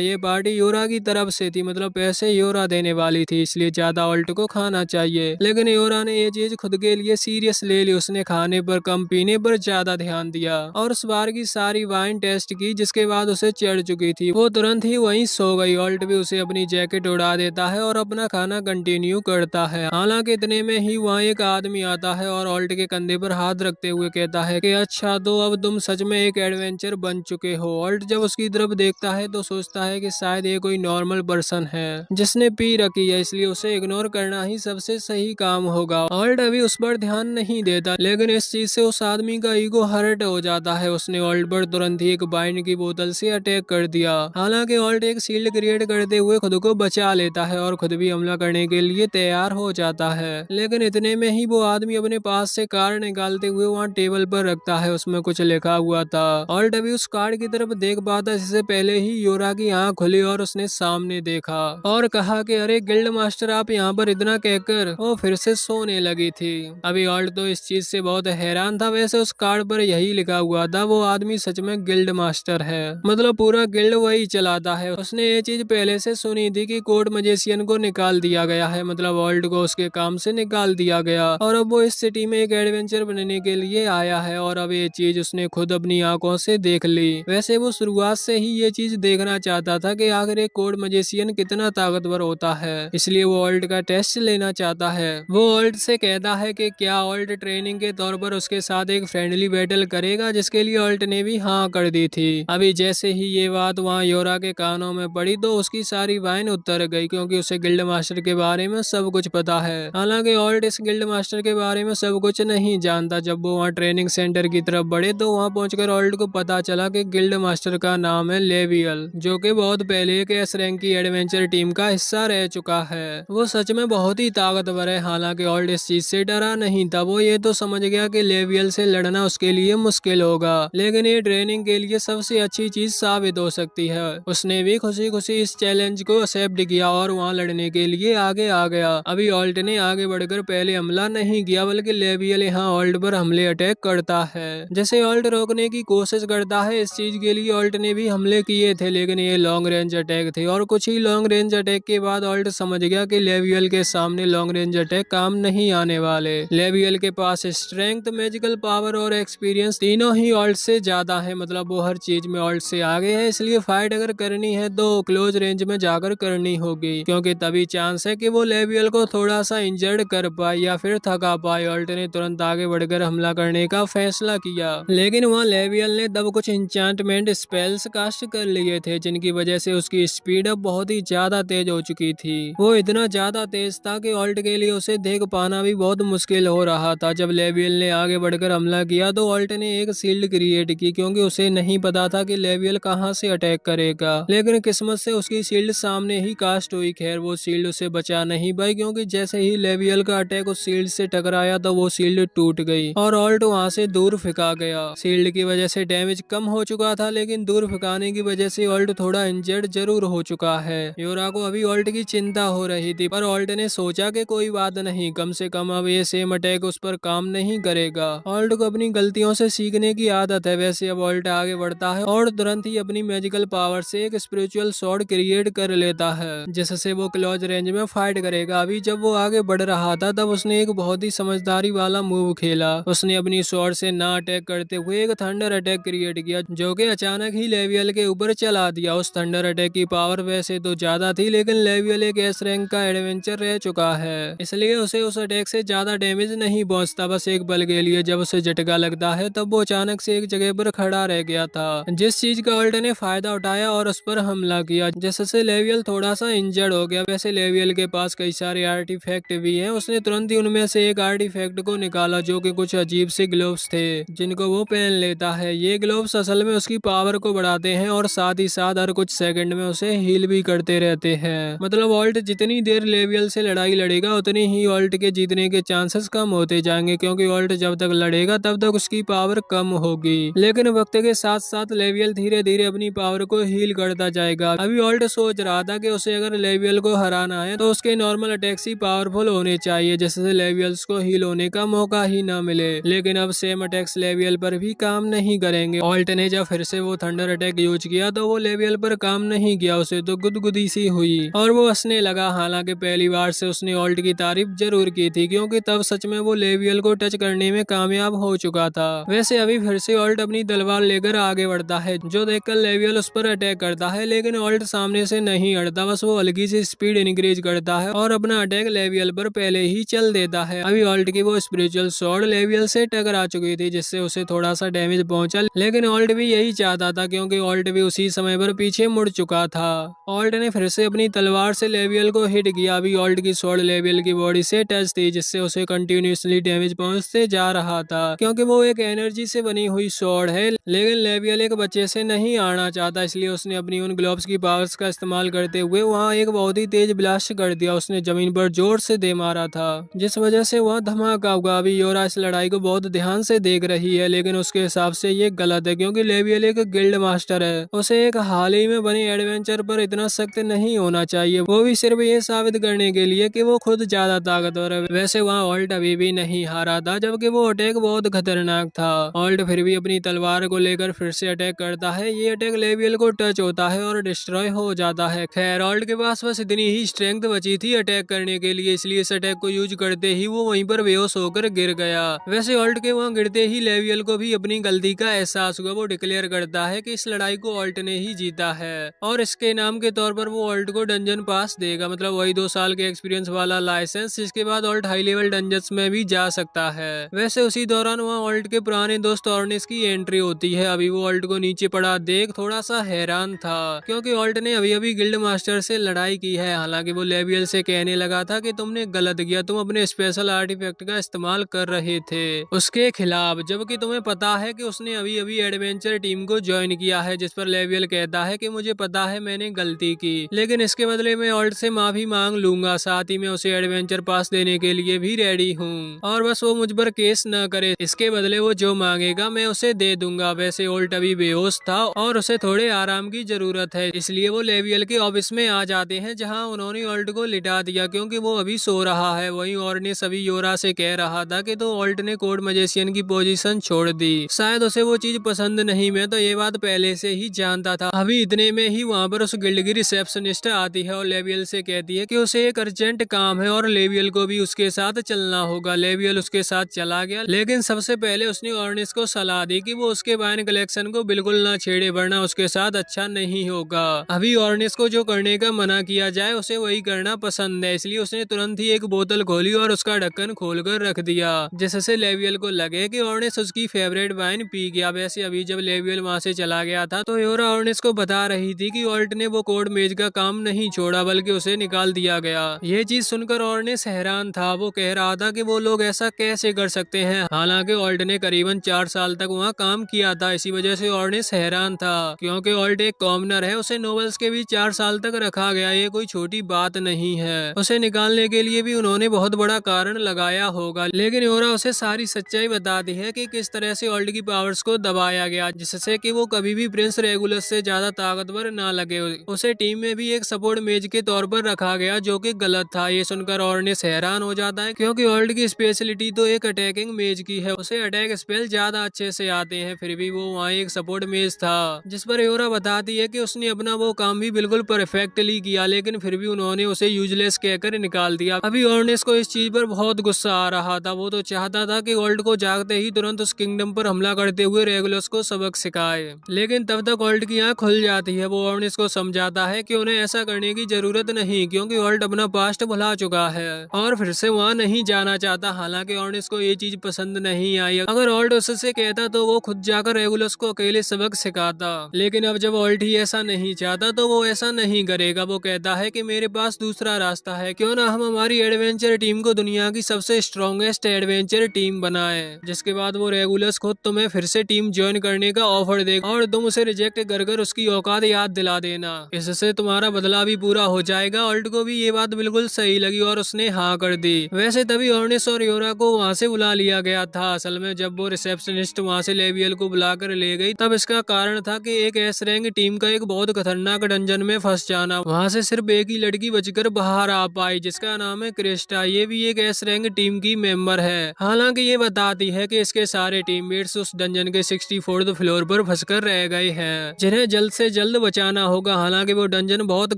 ये पार्टी योरा की तरफ से थी, मतलब पैसे योरा देने वाली थी, इसलिए ज्यादा ऑल्ट को खाना चाहिए, लेकिन योरा ने ये चीज खुद के लिए सीरियस ले ली। उसने खाने पर कम, पीने पर ज्यादा ध्यान दिया और उस बार की सारी वाइन टेस्ट की, जिसके बाद उसे चढ़ चुकी थी। वो तुरंत ही वहीं सो गई। ऑल्ट भी उसे अपनी जैकेट उड़ा देता है और अपना खाना कंटिन्यू करता है। हालांकि इतने में ही वहाँ एक आदमी आता है और ऑल्ट के कंधे पर हाथ रखते हुए कहता है कि अच्छा, तो अब तुम सच में एक एडवेंचर बन चुके हो। ऑल्ट जब उसकी तरफ देखता है तो सोचता है कि शायद ये कोई नॉर्मल पर्सन है जिसने पी रखी है, इसलिए उसे इग्नोर करना ही सबसे सही काम होगा। ऑल्ट अभी उस पर ध्यान नहीं देता, लेकिन इस चीज से उस आदमी का ईगो हर्ट हो जाता है। उसने ऑल्ट पर तुरंत ही एक वाइन की बोतल से अटैक कर दिया। हालांकि ऑल्ट एक शील्ड क्रिएट करते हुए खुद को बचा लेता है और खुद भी हमला करने के लिए तैयार हो जाता है, लेकिन इतने में ही वो आदमी अपने पास से कार्ड निकालते हुए वहाँ टेबल पर रखता है। उसमें कुछ लिखा हुआ था। ऑल्ट अभी उस कार्ड की तरफ देख पाता जिससे पहले ही योरा की आंख खुली और उसने सामने देखा और कहा कि अरे गिल्ड मास्टर, आप यहाँ पर इतना कहकर वो फिर से सोने लगी थी। अभी ऑल्ट तो इस चीज से बहुत हैरान था। वैसे उस कार्ड पर यही लिखा हुआ था वो आदमी सच में गिल्ड मास्टर है, मतलब पूरा गिल्ड वही चलाता है। उसने ये चीज पहले से सुनी थी कि कोर्ट मजिशियन को निकाल दिया गया है, मतलब ऑल्ट को उसके काम से निकाल दिया गया और अब वो इस सिटी में एक एडवेंचर बनने के लिए आया है और अब ये चीज उसने खुद अपनी आंखों से देख ली। वैसे वो शुरुआत से ही ये चीज देखना चाहता था कि आखिर एक कोर्ट मजिशियन कितना ताकतवर होता है, इसलिए वो ऑल्ट का टेस्ट लेना चाहता है। वो ऑल्ट से कहता है कि क्या ऑल्ट ट्रेनिंग के तौर पर उसके साथ एक फ्रेंडली बैटल करेगा, जिसके लिए ऑल्ट ने भी हाँ कर दी थी। अभी जैसे ही ये बात वहाँ योरा के कानों में पड़ी तो उसकी सारी वाइन उतर गई, क्योंकि उसे गिल्ड मास्टर के बारे में सब कुछ पता है। हालांकि ऑल्ट इस गिल्ड मास्टर के बारे में सब कुछ नहीं जानता। जब वो वहाँ ट्रेनिंग सेंटर की तरफ बढ़े तो वहाँ पहुंचकर ऑल्ट को पता चला कि गिल्ड मास्टर का नाम है लेवियल, जो कि बहुत पहले एक एस रैंक की एडवेंचर टीम का हिस्सा रह चुका है। वो सच में बहुत ही ताकतवर है। हालांकि ऑल्ट इस चीज से डरा नहीं था। वो ये तो समझ गया कि लेवियल से लड़ना उसके लिए मुश्किल होगा, लेकिन ये ट्रेनिंग के लिए सबसे अच्छी चीज साबित हो सकती है। उसने भी खुशी खुशी इस चैलेंज को एक्सेप्ट किया और वहाँ लड़ने के लिए आगे आ गया। अभी ऑल्ट ने आगे बढ़कर पहले हमला नहीं किया, बल्कि लेवियल यहाँ ऑल्ट पर हमले अटैक करता है। जैसे ऑल्ट रोकने की कोशिश करता है, इस चीज के लिए ऑल्ट ने भी हमले किए थे, लेकिन ये लॉन्ग रेंज अटैक थे और कुछ ही लॉन्ग रेंज अटैक के बाद ऑल्ट समझ गया कि लेवियल के सामने लॉन्ग रेंज अटैक काम नहीं आने वाले। लेवियल के पास स्ट्रेंथ, मैजिकल पावर और एक्सपीरियंस तीनों ही ऑल्ट से ज्यादा है, मतलब वो हर चीज में ऑल्ट से आगे है। इसलिए फाइट अगर करनी है तो क्लोज रेंज में जाकर करनी होगी, क्योंकि तभी चांस है कि वो लेवियल को थोड़ा सा इंजर्ड कर पाए या फिर थका पाए। ऑल्ट ने तुरंत आगे बढ़कर हमला करने का फैसला किया, लेकिन वहाँ लेवियल ने तब कुछ इंचांटमेंट स्पेल्स कास्ट कर लिए थे, जिनकी वजह से उसकी स्पीड अब बहुत ही ज्यादा तेज हो चुकी थी। वो इतना ज्यादा तेज था कि ऑल्ट के लिए उसे देख पाना भी बहुत मुश्किल हो रहा था। जब लेवियल ने आगे बढ़कर हमला किया तो ऑल्ट ने एक शील्ड क्रिएट की, क्योंकि उसे नहीं पता था कि लेवियल कहां से अटैक करेगा, लेकिन किस्मत से उसकी शील्ड सामने ही कास्ट हुई। खैर वो शील्ड उसे बचा नहीं पाई, क्योंकि जैसे ही लेवियल का अटैक उस शील्ड से टकराया तो वो शील्ड टूट गई और ऑल्ट वहां से दूर फेंका गया। शील्ड की वजह से डैमेज कम हो चुका था, लेकिन दूर फेंकाने की वजह से ऑल्ट थोड़ा इंजर्ड जरूर हो चुका है। योरा को अभी ऑल्ट की चिंता हो रही थी, पर ऑल्ट ने सोचा कि कोई बात नहीं, कम से कम अब ये सेम अटैक उस पर काम नहीं करेगा। ऑल्ट को अपनी गलतियों से सीखने की आदत है। वैसे अब ऑल्ट आगे बढ़ता है और तुरंत ही अपनी मैजिकल पावर से एक स्पिरिचुअल स्वॉर्ड क्रिएट कर लेता है, जिससे वो क्लोज रेंज में फाइट करेगा। अभी जब वो आगे बढ़ रहा था तब उसने एक बहुत ही समझदारी वाला मूव खेला। उसने अपनी स्वॉर्ड से ना अटैक करते हुए एक थंडर अटैक क्रिएट किया, जो कि अचानक ही लेवियल के ऊपर चला दिया। उस थंडर अटैक की पावर वैसे तो ज्यादा थी, लेकिन लेवियल एक एस रैंक का एडवेंचर रह चुका है, इसलिए उसे उस अटैक से ज्यादा डैमेज नहीं पहुंचता। बस एक पल के लिए जब उसे झटका लगता है तब वो अचानक से एक जगह पर खड़ा रह गया था, जिस चीज का ऑल्ट ने फायदा उठाया और उस पर हमला किया, जिससे लेवियल थोड़ा सा इंजर्ड हो गया। वैसे लेवियल के पास कई सारे आर्टिफैक्ट भी हैं। उसने तुरंत ही उनमें से एक आर्टिफैक्ट को निकाला, जो कि कुछ अजीब से ग्लोव्स थे जिनको वो पहन लेता है। ये ग्लोव्स असल में उसकी पावर को बढ़ाते हैं और साथ ही साथ हर कुछ सेकंड में उसे हील भी करते रहते हैं। मतलब ऑल्ट जितनी देर लेवियल से लड़ाई लड़ेगा उतनी ही ऑल्ट के जीतने के चांसेस कम होते जाएंगे, क्योंकि ऑल्ट जब तक लड़ेगा तब तक उसकी पावर कम होगी। लेकिन वक्त के साथ साथ लेवियल धीरे धीरे अपनी पावर को हील करता जाएगा। अभी ऑल्ट सोच रहा था कि उसे अगर लेवियल को हराना है तो उसके नॉर्मल अटैक्स ही पावरफुल होने चाहिए, जिससे लेवियल्स को हील होने का मौका ही ना मिले। लेकिन अब सेम अटैक्स लेवियल पर भी काम नहीं करेंगे। ऑल्ट ने जब फिर से वो थंडर अटैक यूज किया तो वो लेवियल पर काम नहीं किया, उसे तो गुदगुदी सी हुई और वो हंसने लगा। हालांकि पहली बार से उसने ऑल्ट की तारीफ जरूर की थी, क्योंकि तब सच में वो लेवियल को टच करने में कामयाब हो चुका था। वैसे अभी फिर से ऑल्ट अपनी तलवार लेकर आगे बढ़ता है, जो देखकर लेवियल उस पर अटैक करता है, लेकिन ऑल्ट सामने से नहीं हटता। बस वो हल्की सी स्पीड इंक्रीज करता है और अपना अटैक लेवियल पर पहले ही चल देता है। अभी ऑल्ट की वो स्पिरिचुअल स्वॉर्ड लेवियल से टकरा चुकी थी, जिससे उसे थोड़ा सा डैमेज पहुंचा, लेकिन ऑल्ट भी यही ही चाहता था क्योंकि ऑल्ट भी उसी समय पर पीछे मुड़ चुका था। ऑल्ट ने फिर से अपनी तलवार से लेवियल को हिट किया। अभी ऑल्ट की स्वॉर्ड लेवियल की बॉडी से टच थी, जिससे उसे कंटिन्यूसली डैमेज पहुंचते जा रहा था क्योंकि वो एक एनर्जी से बनी हुई स्वॉर्ड है। लेकिन लेवियल एक बच्चे से नहीं आना चाहता, इसलिए उसने अपनी उन ग्लोव्स की पावर्स का इस्तेमाल करते हुए वहाँ एक बहुत ही तेज ब्लास्ट कर दिया। उसने जमीन पर जोर से दे मारा था, जिस वजह से वहाँ धमाका हुआ। अभी योरा इस लड़ाई को बहुत ध्यान से देख रही है, लेकिन उसके हिसाब से ये गलत है क्योंकि लेवियल एक गिल्ड मास्टर है। उसे एक हाल ही में बने एडवेंचर पर इतना सख्त नहीं होना चाहिए, वो भी सिर्फ ये साबित करने के लिए कि वो खुद ज्यादा ताकतवर है। वैसे वहाँ ऑल्ट अभी भी नहीं हारा था, जबकि वो अटैक बहुत खतरनाक था। ऑल्ट फिर भी अपनी तलवार को लेकर फिर से अटैक करता है। ये अटैक लेवियल को टच होता है और डिस्ट्रॉय हो जाता है। खैर, ऑल्ट के पास बस इतनी ही स्ट्रेंथ बची थी अटैक करने के लिए, इसलिए इस अटैक को यूज करते ही वो वहीं पर बेहोश होकर गिर गया। वैसे ऑल्ट के वहाँ गिरते ही लेवियल को भी अपनी गलती का एहसास हुआ। वो डिक्लेयर करता है कि इस लड़ाई को ऑल्ट ने ही जीता है और इसके इनाम के तौर पर वो ऑल्ट को डंजन पास देगा, मतलब वही 2 साल के एक्सपीरियंस वाला लाइसेंस, जिसके बाद ऑल्ट हाई लेवल डंजन्स में भी जा सकता है। वैसे उसी दौरान वहाँ ऑल्ट के पुराने दोस्त ऑर्निस की एंट्री होती है। अभी वो ऑल्ट को नीचे पड़ा देख थोड़ा सा हैरान था क्योंकि ऑल्ट ने अभी अभी गिल्ड मास्टर से लड़ाई की है। हालांकि वो लेवियल से कहने लगा था कि तुमने गलत किया, तुम अपने स्पेशल आर्टिफैक्ट का इस्तेमाल कर रहे थे उसके खिलाफ, जबकि तुम्हें पता है कि उसने अभी अभी एडवेंचर टीम को ज्वाइन किया है। जिस पर लेवियल कहता है कि मुझे पता है मैंने गलती की, लेकिन इसके बदले मैं ऑल्ट से माफी मांग लूंगा, साथ ही मैं उसे एडवेंचर पास देने के लिए भी रेडी हूँ और बस वो मुझ पर केस न करे। इसके बदले वो जो मांगेगा मैं उसे दे दूंगा। वैसे ऑल्ट अभी बेहोश था और उसे थोड़े आराम की जरूरत है, इसलिए वो लेवियल के ऑफिस में आ जाते हैं, जहाँ उन्होंने ऑल्ट को लिटा दिया क्योंकि वो अभी सो रहा है। वहीं ऑर्निस अभी योरा से कह रहा था कि तो ऑल्ट ने कोड मैजिशियन की पोजीशन छोड़ दी, शायद उसे वो चीज पसंद नहीं। मैं तो ये बात पहले से ही जानता था। अभी इतने में ही वहाँ पर उस गिल्ड की रिसेप्शनिस्ट आती है और लेवियल से कहती है कि उसे एक अर्जेंट काम है और लेवियल को भी उसके साथ चलना होगा। लेवियल उसके साथ चला गया, लेकिन सबसे पहले उसने ऑर्निस को सलाह दी कि वो उसके वाइन कलेक्शन को बिल्कुल ना छेड़े, वरना उसके साथ अच्छा नहीं होगा। अभी ऑर्निस को जो करने का मना किया जाए उसे वही करना पसंद है, इसलिए उसने तुरंत ही एक बोतल खोली और उसका ढक्कन खोलकर रख दिया, जिससे लेवियल को लगे कि ऑर्निस उसकी फेवरेट वाइन पी गया। वैसे अभी जब लेवियल वहाँ से चला गया था तो योरा ऑर्निस को बता रही थी कि ऑल्ट ने वो कोड मेज का काम नहीं छोड़ा, बल्कि उसे निकाल दिया गया। ये चीज सुनकर ऑर्निस हैरान था। वो कह रहा था कि वो लोग ऐसा कैसे कर सकते हैं, हालांकि ऑल्ट ने करीबन 4 साल तक वहाँ काम किया था। इसी वजह से ऑर्निस हैरान था क्योंकि ऑल्ट एक कॉमनर है, उसे नोवेल्स के भी 4 साल तक रखा गया। ये कोई छोटी बात नहीं है। उसे निकालने के लिए भी उन्होंने बहुत बड़ा कारण लगाया होगा, लेकिन योरा उसे सारी सच्चाई बताती है कि किस तरह से ऑल्ट की पावर्स को दबाया गया, जिससे कि वो कभी भी प्रिंस रेगुलस से ज्यादा ताकतवर ना लगे। उसे टीम में भी एक सपोर्ट मेज के तौर पर रखा गया, जो कि गलत था। ये सुनकर ऑर्निस हैरान हो जाता है क्योंकि ऑल्ट की स्पेशलिटी तो एक अटैकिंग मेज की है, उसे अटैक स्पेल ज्यादा अच्छे से आते हैं। फिर भी वो वहाँ एक सपोर्ट मेज था, जिस पर योरा बताती है कि उसने अपना वो काम भी बिल्कुल परफेक्टली किया, लेकिन फिर भी उन्होंने उसे यूजलेस कहकर निकाल दिया। अभी ऑर्निस को इस चीज पर बहुत गुस्सा आ रहा था। वो तो चाहता था कि ऑल्ट को जागते ही तुरंत उस किंगडम पर हमला करते हुए रेगुलस को सबक सिखाए, लेकिन तब तक ऑल्ट की आंख खुल जाती है। वो ऑर्निस को समझाता है कि उन्हें ऐसा करने की जरूरत नहीं, क्योंकि ऑल्ट अपना पास्ट भुला चुका है और फिर से वहाँ नहीं जाना चाहता। हालांकि ऑर्निस को ये चीज पसंद नहीं आई। अगर ऑल्ट उससे कहता तो वो खुद जाकर रेगुलस को अकेले सबक सिखाता, लेकिन अब जब ऑल्ट ही ऐसा नहीं चाहता तो वो ऐसा नहीं करेगा। वो कहता है कि मेरे पास दूसरा रास्ता है, क्यों ना हम हमारी एडवेंचर टीम को दुनिया की सबसे स्ट्रॉन्गेस्ट एडवेंचर टीम बनाए, जिसके बाद वो रेगुलस खुद तुम्हें फिर से टीम ज्वाइन करने का ऑफर देगा और तुम उसे रिजेक्ट कर कर उसकी औकात याद दिला देना। इससे तुम्हारा बदला भी पूरा हो जाएगा। ऑल्ट को भी ये बात बिल्कुल सही लगी और उसने हाँ कर दी। वैसे तभी ऑर्निस और योरा को वहाँ से बुला लिया गया था। असल में जब वो रिसेप्शनिस्ट वहाँ से लेवियल को बुलाकर ले गई, तब इसका कारण था कि एक एस रैंक टीम का एक बहुत खतरनाक डंजन में फंस जाना। वहाँ से सिर्फ एक ही लड़की बचकर बाहर आ पाई, जिसका नाम है क्रिस्टा। ये भी एक एस रैंक टीम की मेंबर है। हालांकि ये बताती है कि इसके सारे टीममेट्स उस डंजन के 64th फ्लोर पर फंसकर रह गए हैं, जिन्हें जल्द से जल्द बचाना होगा। हालांकि वो डंजन बहुत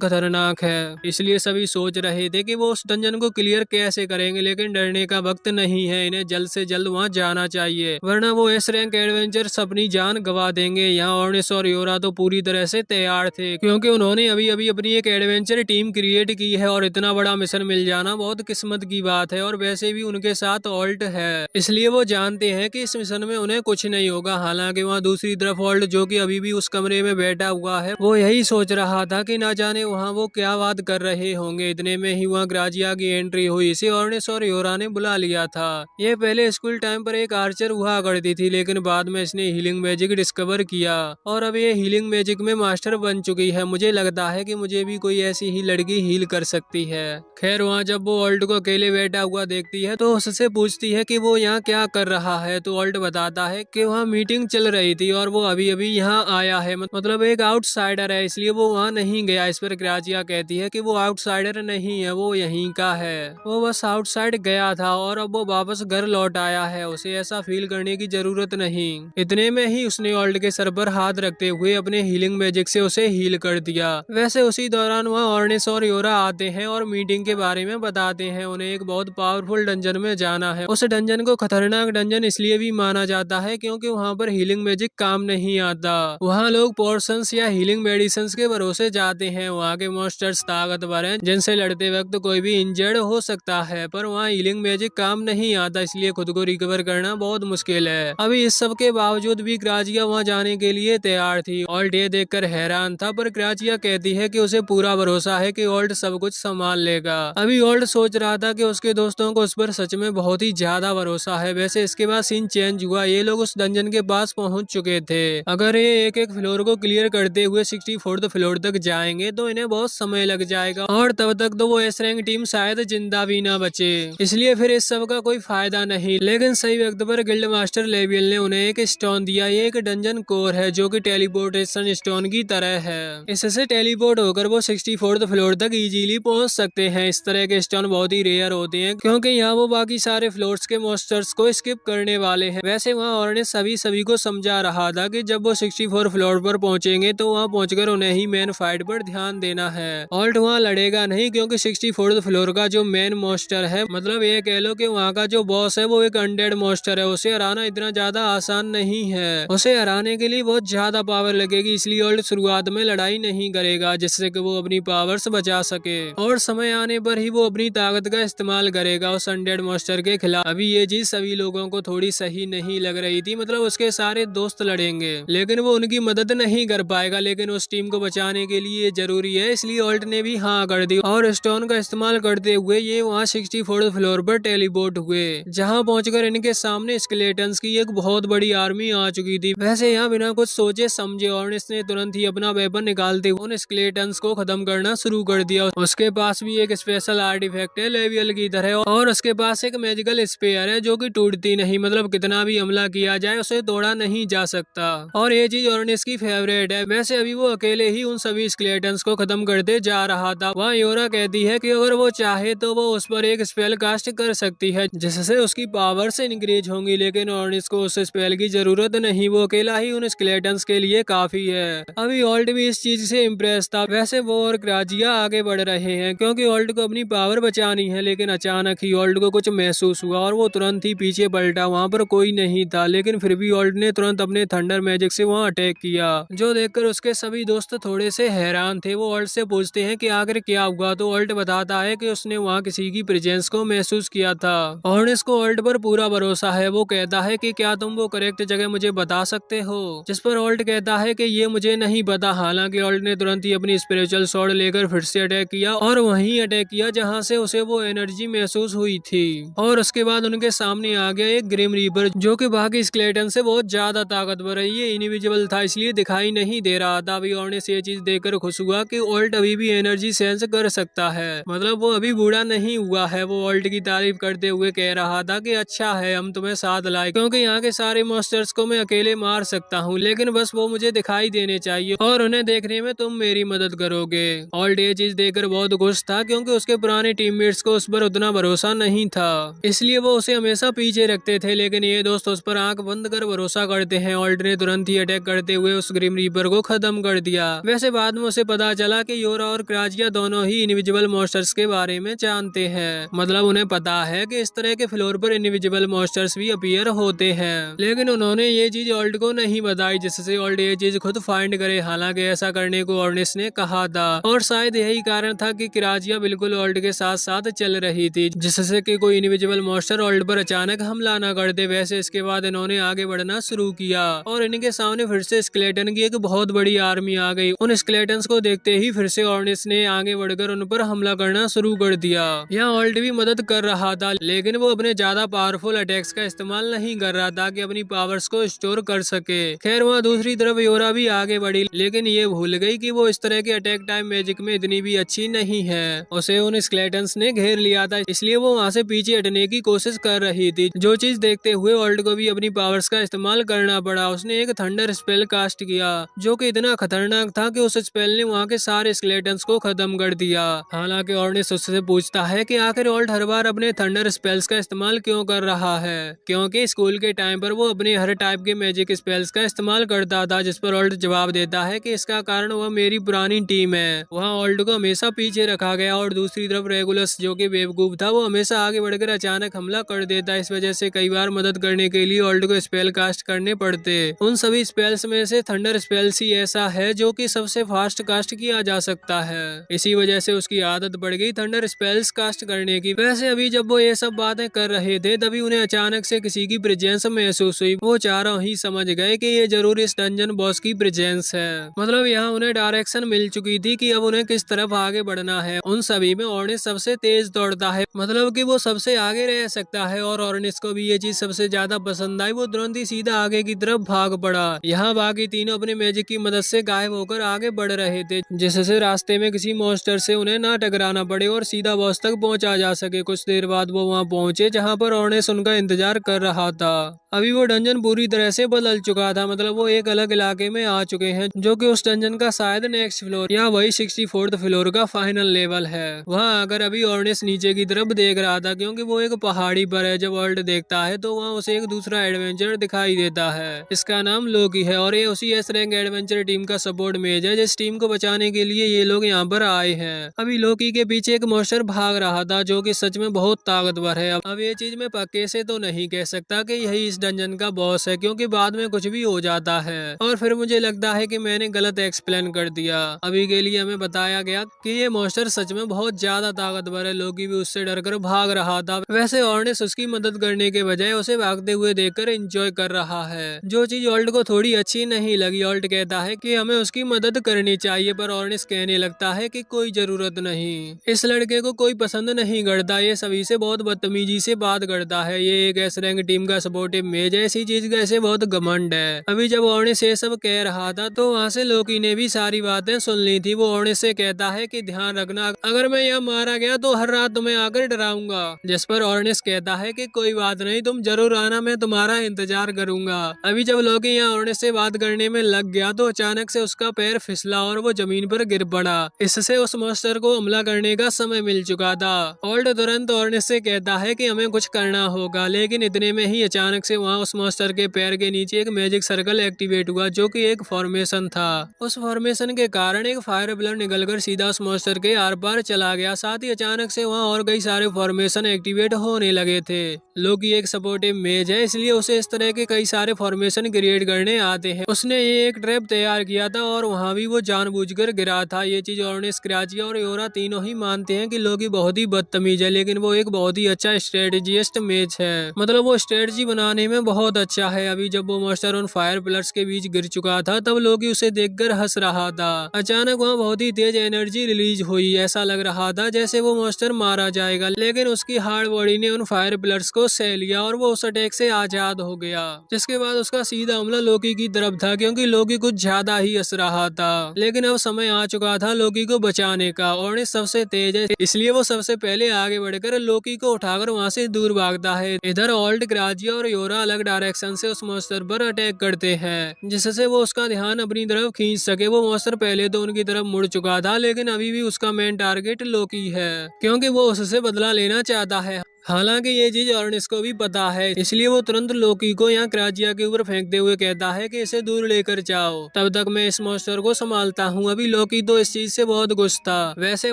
खतरनाक है, इसलिए सभी सोच रहे थे कि वो उस डंजन को क्लियर कैसे करेंगे, लेकिन डरने का वक्त नहीं है। इन्हें जल्द से जल्द वहाँ जाना चाहिए, वरना वो एस रैंक एडवेंचर्स अपनी जान गवा देंगे। यहाँ ऑर्निस और योरा तो पूरी तरह से तैयार थे, क्योंकि उन्होंने अभी अभी अपनी एक एडवेंचर टीम क्रिएट की है और इतना बड़ा मिशन मिल जाना बहुत किस्मत की बात है। और वैसे भी उनके साथ ऑल्ट है, इसलिए वो जानते हैं कि इस मिशन में उन्हें कुछ नहीं होगा। हालांकि वहाँ दूसरी तरफ ऑल्ट, जो कि अभी भी उस कमरे में बैठा हुआ है, वो यही सोच रहा था कि ना जाने वहाँ वो क्या बात कर रहे होंगे। इतने में ही वहाँ ग्राजिया की एंट्री हुई। इसे ऑर्नेस और योरा ने बुला लिया था। ये पहले स्कूल टाइम पर एक आर्चर हुआ करती थी, लेकिन बाद में इसने हीलिंग मैजिक डिस्कवर किया और अब ये हीलिंग मैजिक में मास्टर बन चुकी है। मुझे लगता है कि मुझे भी कोई ऐसी ही लड़की हील कर सकती है। खैर वहाँ जब वो ऑल्ट को अकेले बैठा हुआ देखती है तो उससे पूछती है कि वो यहाँ क्या कर रहा है। तो ऑल्ट बताता है कि वहाँ मीटिंग चल रही थी और वो अभी अभी यहाँ आया है, मतलब एक आउटसाइडर है, इसलिए वो वहाँ नहीं गया। इस पर ग्राजिया कहती है कि वो आउटसाइडर नहीं है, वो यहीं का है, वो बस आउटसाइड गया था और अब वो वापस घर लौट आया है, उसे ऐसा फील करने की जरूरत नहीं। इतने में ही उसने ऑल्ट के सर पर हाथ रखते हुए अपने हीलिंग मैजिक से उसे हील कर दिया। वैसे उसी दौरान वहाँ ऑर्नेस और योरा आते हैं और मीटिंग के बारे में बताते हैं। उन्हें एक बहुत पावरफुल डंजन में जाना है। उस डंजन को खतरनाक डंजन इसलिए भी माना जाता है क्योंकि वहाँ पर हीलिंग मैजिक काम नहीं आता। वहाँ लोग पोर्शंस या हीलिंग मेडिसिन के भरोसे जाते हैं। वहाँ के मॉन्स्टर्स ताकतवर हैं, जिनसे लड़ते वक्त कोई भी इंजर्ड हो सकता है, पर वहाँ हीलिंग मैजिक काम नहीं आता, इसलिए खुद को रिकवर करना बहुत मुश्किल है। अभी इस सब के बावजूद भी ग्राजिया वहाँ जाने के लिए तैयार थी। ऑल्ट ये देखकर हैरान था, पर ग्राजिया कहती है कि उसे पूरा भरोसा है कि ऑल्ट सब कुछ संभाल लेगा। अभी ऑल्ट सोच रहा था कि उसके दोस्तों को उस पर सच में बहुत ही ज्यादा भरोसा है। वैसे इसके बाद सीन चेंज हुआ। ये लोग उस डंजन के पास पहुंच चुके थे। अगर ये एक एक फ्लोर को क्लियर करते हुए 64th फ्लोर तक जाएंगे तो इन्हें बहुत समय लग जाएगा और तब तक तो वो एस रैंक टीम शायद जिंदा भी ना बचे, इसलिए फिर इस सब का कोई फायदा नहीं। लेकिन सही वक्त पर गिल्ड मास्टर लेवियल ने उन्हें एक स्टोन दिया। ये एक डंजन कोर है जो कि टेलीपोर्टेशन स्टोन की तरह है। इससे टेलीपोर्ट होकर वो 64th फ्लोर तक इजीली पहुंच सकते हैं। इस तरह के स्टोन बहुत ही रेयर होते हैं क्योंकि यहाँ वो बाकी सारे फ्लोर्स के मॉन्स्टर्स को स्किप करने वाले हैं। वैसे वहाँ ऑर्नेस सभी को समझा रहा था कि जब वो 64 फ्लोर पर पहुंचेंगे तो वहाँ पहुंचकर उन्हें ही मेन फाइट पर ध्यान देना है। ऑल्ट वहाँ लड़ेगा नहीं क्योंकि 64th फ्लोर का जो मेन मॉन्स्टर है, मतलब ये कह लो कि वहाँ का जो बॉस है वो एक अनडेड मॉन्स्टर है। उसे हराना इतना ज्यादा आसान नहीं है। उसे हराने के लिए बहुत ज्यादा पावर लगेगी, इसलिए ऑल्ट शुरुआत में लड़ाई नहीं करेगा जिससे कि वो अपनी पावर्स बचा सके और समय आने पर ही वो अपनी ताकत का इस्तेमाल करेगा उस अनडेड मॉन्स्टर के खिलाफ। अभी ये चीज सभी लोगों को थोड़ी सही नहीं लग रही थी, मतलब उसके सारे दोस्त लड़ेंगे लेकिन वो उनकी मदद नहीं कर पाएगा, लेकिन उस टीम को बचाने के लिए जरूरी है, इसलिए ऑल्ट ने भी हाँ कर दी और स्टोन का इस्तेमाल करते हुए ये वहाँ 64th फ्लोर पर टेलीपोर्ट हुए, जहाँ पहुंचकर इनके सामने स्केलेटन्स की एक बहुत बड़ी आर्मी आ चुकी थी। वैसे यहाँ बिना कुछ सोचे समझे ऑर्नेस ने तुरंत ही अपना वेपन निकालते हुए उन स्केलेटन्स को खत्म करना शुरू कर दिया। उसके पास भी एक स्पेशल आर्टिफैक्ट है लेवियल की तरह और उसके पास एक मैजिकल स्पेयर है जो कि टूटती नहीं, मतलब कितना भी हमला किया जाए उसे तोड़ा नहीं जा सकता और ये चीज ऑर्नेस की फेवरेट है। वैसे अभी वो अकेले ही उन सभी स्केलेटन्स को खत्म करते जा रहा था। वहाँ योरा कहती है कि अगर वो चाहे तो वो उस पर एक स्पेल कास्ट कर सकती है जिससे उसकी पावर से इंक्रीज होंगी, लेकिन ऑर्नेस को उस स्पेल की जरूरत नहीं, वो अकेला ही उन स्केलेटन्स के लिए काफी है। अभी ऑल्ट भी इस चीज से इम्प्रेस था। वैसे वो और ग्राजिया आगे बढ़ रहे हैं क्योंकि ऑल्ट को अपनी पावर बचानी है, लेकिन अचानक ही ऑल्ट को कुछ महसूस हुआ और वो तुरंत ही पीछे पलटा। वहाँ पर कोई नहीं था, लेकिन फिर भी ऑल्ट ने तुरंत अपने थंडर मैजिक से वहाँ अटैक किया, जो देखकर उसके सभी दोस्त थोड़े से हैरान थे। वो ऑल्ट से पूछते हैं कि आखिर क्या हुआ, तो ऑल्ट बताता है कि उसने वहाँ किसी की प्रेजेंस को महसूस किया था। ऑर्नेस को ऑल्ट पर पूरा भरोसा है। वो कहता है कि क्या तुम वो करेक्ट जगह मुझे बता सकते हो, जिस पर ऑल्ट कहता है कि ये मुझे नहीं पता। हालांकि ऑल्ट ने तुरंत ही अपनी स्पिरिचुअल स्वॉर्ड लेकर फिर से अटैक किया और वहीं अटैक किया जहां से उसे वो एनर्जी महसूस हुई थी और उसके बाद उनके सामने आ गया एक ग्रिम रीपर जो कि बाकी स्केलेटन से बहुत ज्यादा ताकतवर है। ये इनविजिबल था इसलिए दिखाई नहीं दे रहा था। अभी ऑर्नेस ये चीज देखकर खुश हुआ कि ऑल्ट अभी भी एनर्जी सेंस कर सकता है, मतलब वो अभी बूढ़ा नहीं हुआ है। वो ऑल्ट की तारीफ करते हुए कह रहा था कि अच्छा है हम तुम्हें साथ लाए क्योंकि यहाँ के सारे मॉन्स्टर्स को मैं अकेले मार सकता हूँ, लेकिन बस वो मुझे दिखाई देने चाहिए और उन्हें देखने में तुम मेरी मदद करोगे। ऑल्ट ये चीज देखकर बहुत खुश था क्योंकि उसके पुराने टीममेट्स को उस पर उतना भरोसा नहीं था, इसलिए वो उसे हमेशा पीछे रखते थे, लेकिन ये दोस्त उस पर आंख बंद कर भरोसा करते हैं। ऑल्ट ने तुरंत ही अटैक करते हुए उस ग्रिम रीपर को खत्म कर दिया। वैसे बाद में उसे पता चला कि योरा और ग्राजिया दोनों ही इनविजिबल मॉन्स्टर्स के बारे में जानते हैं, मतलब उन्हें पता है कि इस तरह के फ्लोर पर इनविजिबल मॉन्स्टर्स भी अपीयर होते हैं, लेकिन उन्होंने ये चीज ऑल्ट को नहीं बताई जिससे ऑल्ट ये चीज खुद फाइंड करे। हालांकि ऐसा करने को ऑर्नेस ने कहा था और शायद यही कारण था कि ग्राजिया बिल्कुल ऑल्ट के साथ साथ चल रही थी जिससे कि कोई इनविजिबल मॉन्स्टर ऑल्ट पर अचानक हमला न कर दे। वैसे इसके बाद इन्होंने आगे बढ़ना शुरू किया और इनके सामने फिर से स्केलेटन की एक बहुत बड़ी आर्मी आ गई। उन स्केलेटन्स को देखते ही फिर से ऑर्निस ने आगे बढ़कर उन पर हमला करना शुरू कर दिया। यहाँ ऑल्ट भी मदद कर रहा था, लेकिन वो अपने ज्यादा पावरफुल अटैक्स का इस्तेमाल नहीं कर रहा था कि अपनी पावर्स को स्टोर कर सके। खैर वहाँ दूसरी तरफ योरा भी आगे बढ़ी, लेकिन ये भूल गई कि वो इस तरह के अटैक टाइम मैजिक में इतनी भी अच्छी नहीं है। उसे उन स्केलेटन्स ने घेर लिया था, इसलिए वो वहाँ से पीछे हटने की कोशिश कर रही थी। जो चीज देखते हुए ऑल्ट को भी अपनी पावर्स का इस्तेमाल करना पड़ा। उसने एक थंडर स्पेल कास्ट किया, जो कि इतना खतरनाक था कि उस स्पेल ने वहाँ के सारे स्केलेटन्स को खत्म कर दिया। हालांकि ऑर्निस उससे पूछता है कि आखिर ऑल्ट हर बार अपने थंडर स्पेल्स का इस्तेमाल क्यों कर रहा है, क्योंकि स्कूल के टाइम पर वो अपने हर टाइप के मैजिक स्पेल्स का इस्तेमाल करता था। जिस पर ऑल्ट जवाब देता है कि इसका कारण वह मेरी पुरानी टीम है। वहाँ ऑल्ट को हमेशा पीछे रखा गया और दूसरी तरफ रेगुलस, जो कि बेवकूफ था, वो हमेशा आगे बढ़कर अचानक हमला कर देता। इस वजह से कई बार मदद करने के लिए ऑल्ट को स्पेल कास्ट करने पड़ते। उन सभी स्पेल्स में से थंडर स्पेल्स ही ऐसा है जो कि सबसे फास्ट कास्ट किया जा सकता है। इसी वजह से उसकी आदत बढ़ गई थंडर स्पेल्स कास्ट करने की। वैसे अभी जब वो ये सब बातें कर रहे थे, तभी उन्हें अचानक से किसी की प्रेजेंस महसूस हुई। वो चारों ही समझ गए कि ये जरूर इस डंजन बॉस की प्रेजेंस है। मतलब यहाँ उन्हें डायरेक्शन मिल चुकी थी कि अब उन्हें किस तरफ आगे बढ़ना है। उन सभी में ऑर्निस सबसे तेज दौड़ता है, मतलब कि वो सबसे आगे रह सकता है, और ऑर्निस को भी ये चीज सबसे ज्यादा पसंद आई। वो तुरंत ही सीधा आगे की तरफ भाग पड़ा। यहाँ बाकी तीनों अपने मैजिक की मदद से गायब होकर आगे बढ़ रहे थे, जिससे रास्ते में किसी मॉन्स्टर से उन्हें ना टकराना पड़े और सीधा बॉस तक पहुंचा जा सके। कुछ देर बाद वो वहाँ पहुंचे जहाँ पर ऑर्निस उनका इंतजार कर रहा था। अभी वो डंजन पूरी तरह से बदल चुका था, मतलब वो एक अलग इलाके में आ चुके हैं, जो कि उस डंजन का शायद नेक्स्ट फ्लोर या वही 64th फ्लोर का फाइनल लेवल है। वहाँ आकर अभी ऑर्निस नीचे की तरफ देख रहा था, क्योंकि वो एक पहाड़ी पर है। जब वर्ल्ड देखता है तो वहाँ उसे एक दूसरा एडवेंचर दिखाई देता है। इसका नाम लोकी है और ये उसी एस रैंक एडवेंचर टीम का सपोर्ट मेज है, जिस टीम को बचाने के लिए ये लोग यहाँ पर आए हैं। अभी लोकी के पीछे एक मॉन्स्टर भाग रहा था, जो कि सच में बहुत ताकतवर है। अब ये चीज मैं पक्के से तो नहीं कह सकता कि यही इस डंजन का बॉस है, क्योंकि बाद में कुछ भी हो जाता है और फिर मुझे लगता है कि मैंने गलत एक्सप्लेन कर दिया। अभी के लिए हमें बताया गया कि ये मॉन्स्टर सच में बहुत ज्यादा ताकतवर है। लोकी भी उससे डरकर भाग रहा था। वैसे ऑर्निस उसकी मदद करने के बजाय उसे भागते हुए देखकर एंजॉय कर रहा है, जो चीज ऑल्ट को थोड़ी अच्छी नहीं लगी। ऑल्ट कहता है कि हमें उसकी मदद करनी चाहिए, पर ऑर्निस कहने लगता है कि कोई जरूरत नहीं, इस लड़के को कोई पसंद नहीं करता, ये सभी से बहुत बदतमीजी से बात करता है, ये एक एस रैंक टीम का सपोर्टिव मेज है, ऐसी चीज का ऐसे बहुत घमंड है। अभी जब ऑर्निस ये सब कह रहा था तो वहाँ से लोकी ने भी सारी बातें सुन ली थी। वो ऑर्निस से कहता है कि ध्यान रखना, अगर मैं यहाँ मारा गया तो हर रात तुम्हें आकर डराऊंगा। जिस पर ऑर्निस कहता है कि कोई बात नहीं, तुम जरूर आना, मैं तुम्हारा इंतजार करूंगा। अभी जब लोकी यहाँ ऑर्निस से बात करने में लग गया तो अचानक से उसका पैर फिसला और वो जमीन पर गिर पड़ा। इससे उस मॉन्स्टर को हमला करने का समय मिल चुका था। ऑल्ट तुरंत ऑर्निस से कहता है कि हमें कुछ करना होगा, लेकिन इतने में ही अचानक से वहाँ उस मॉन्स्टर के पैर के नीचे एक मैजिक सर्कल एक्टिवेट हुआ, जो कि एक फॉर्मेशन था। उस फॉर्मेशन के कारण एक फायर ब्लड निकलकर सीधा उस मॉन्स्टर के आर पार चला गया। साथ ही अचानक से वहाँ और कई सारे फॉर्मेशन एक्टिवेट होने लगे थे। लोकी एक सपोर्टिव मेज है, इसलिए उसे इस तरह के कई सारे फॉर्मेशन क्रिएट करने आते हैं। उसने ये एक ट्रैप तैयार किया था और वहाँ भी वो जानबूझकर गिरा था। ये चीज ऑर्निस, क्राची और योरा तीनों ही मानते हैं कि लोकी बहुत ही बदतमीज है, लेकिन वो एक बहुत ही अच्छा स्ट्रेटेजिस्ट मेज है, मतलब वो स्ट्रेटजी बनाने में बहुत अच्छा है। अभी जब वो मॉन्स्टर उन फायर पिलर्स के बीच गिर चुका था, तब लोकी उसे देखकर हंस रहा था। अचानक वहाँ बहुत ही तेज एनर्जी रिलीज हुई, ऐसा लग रहा था जैसे वो मॉन्स्टर मारा जाएगा, लेकिन उसकी हार्ड बॉडी ने उन फायर पिलर्स को सह लिया और वो उस अटैक से आजाद हो गया। जिसके बाद उसका सीधा हमला लोकी की तरफ था, क्योंकि लोकी कुछ ज्यादा ही हंस रहा था। लेकिन अब समय आ चुका था लोकी को बचाने का। ऑर्निस सबसे तेज है, इसलिए वो सबसे पहले आगे बढ़कर लोकी को उठाकर वहाँ से दूर भागता है। इधर ऑल्ट, क्राची और योरा अलग डायरेक्शन से उस मॉन्स्टर पर अटैक करते हैं, जिससे वो उसका ध्यान अपनी तरफ खींच सके। वो मॉन्स्टर पहले तो उनकी तरफ मुड़ चुका था, लेकिन अभी भी उसका मेन टारगेट लोकी है, क्योंकि वो उससे बदला लेना चाहता है। हालांकि ये चीज ऑर्निस को भी पता है, इसलिए वो तुरंत लोकी को यहाँ क्राचिया के ऊपर फेंकते हुए कहता है कि इसे दूर लेकर जाओ, तब तक मैं इस मॉन्स्टर को संभालता हूँ। अभी लोकी तो इस चीज से बहुत गुस्सा था। वैसे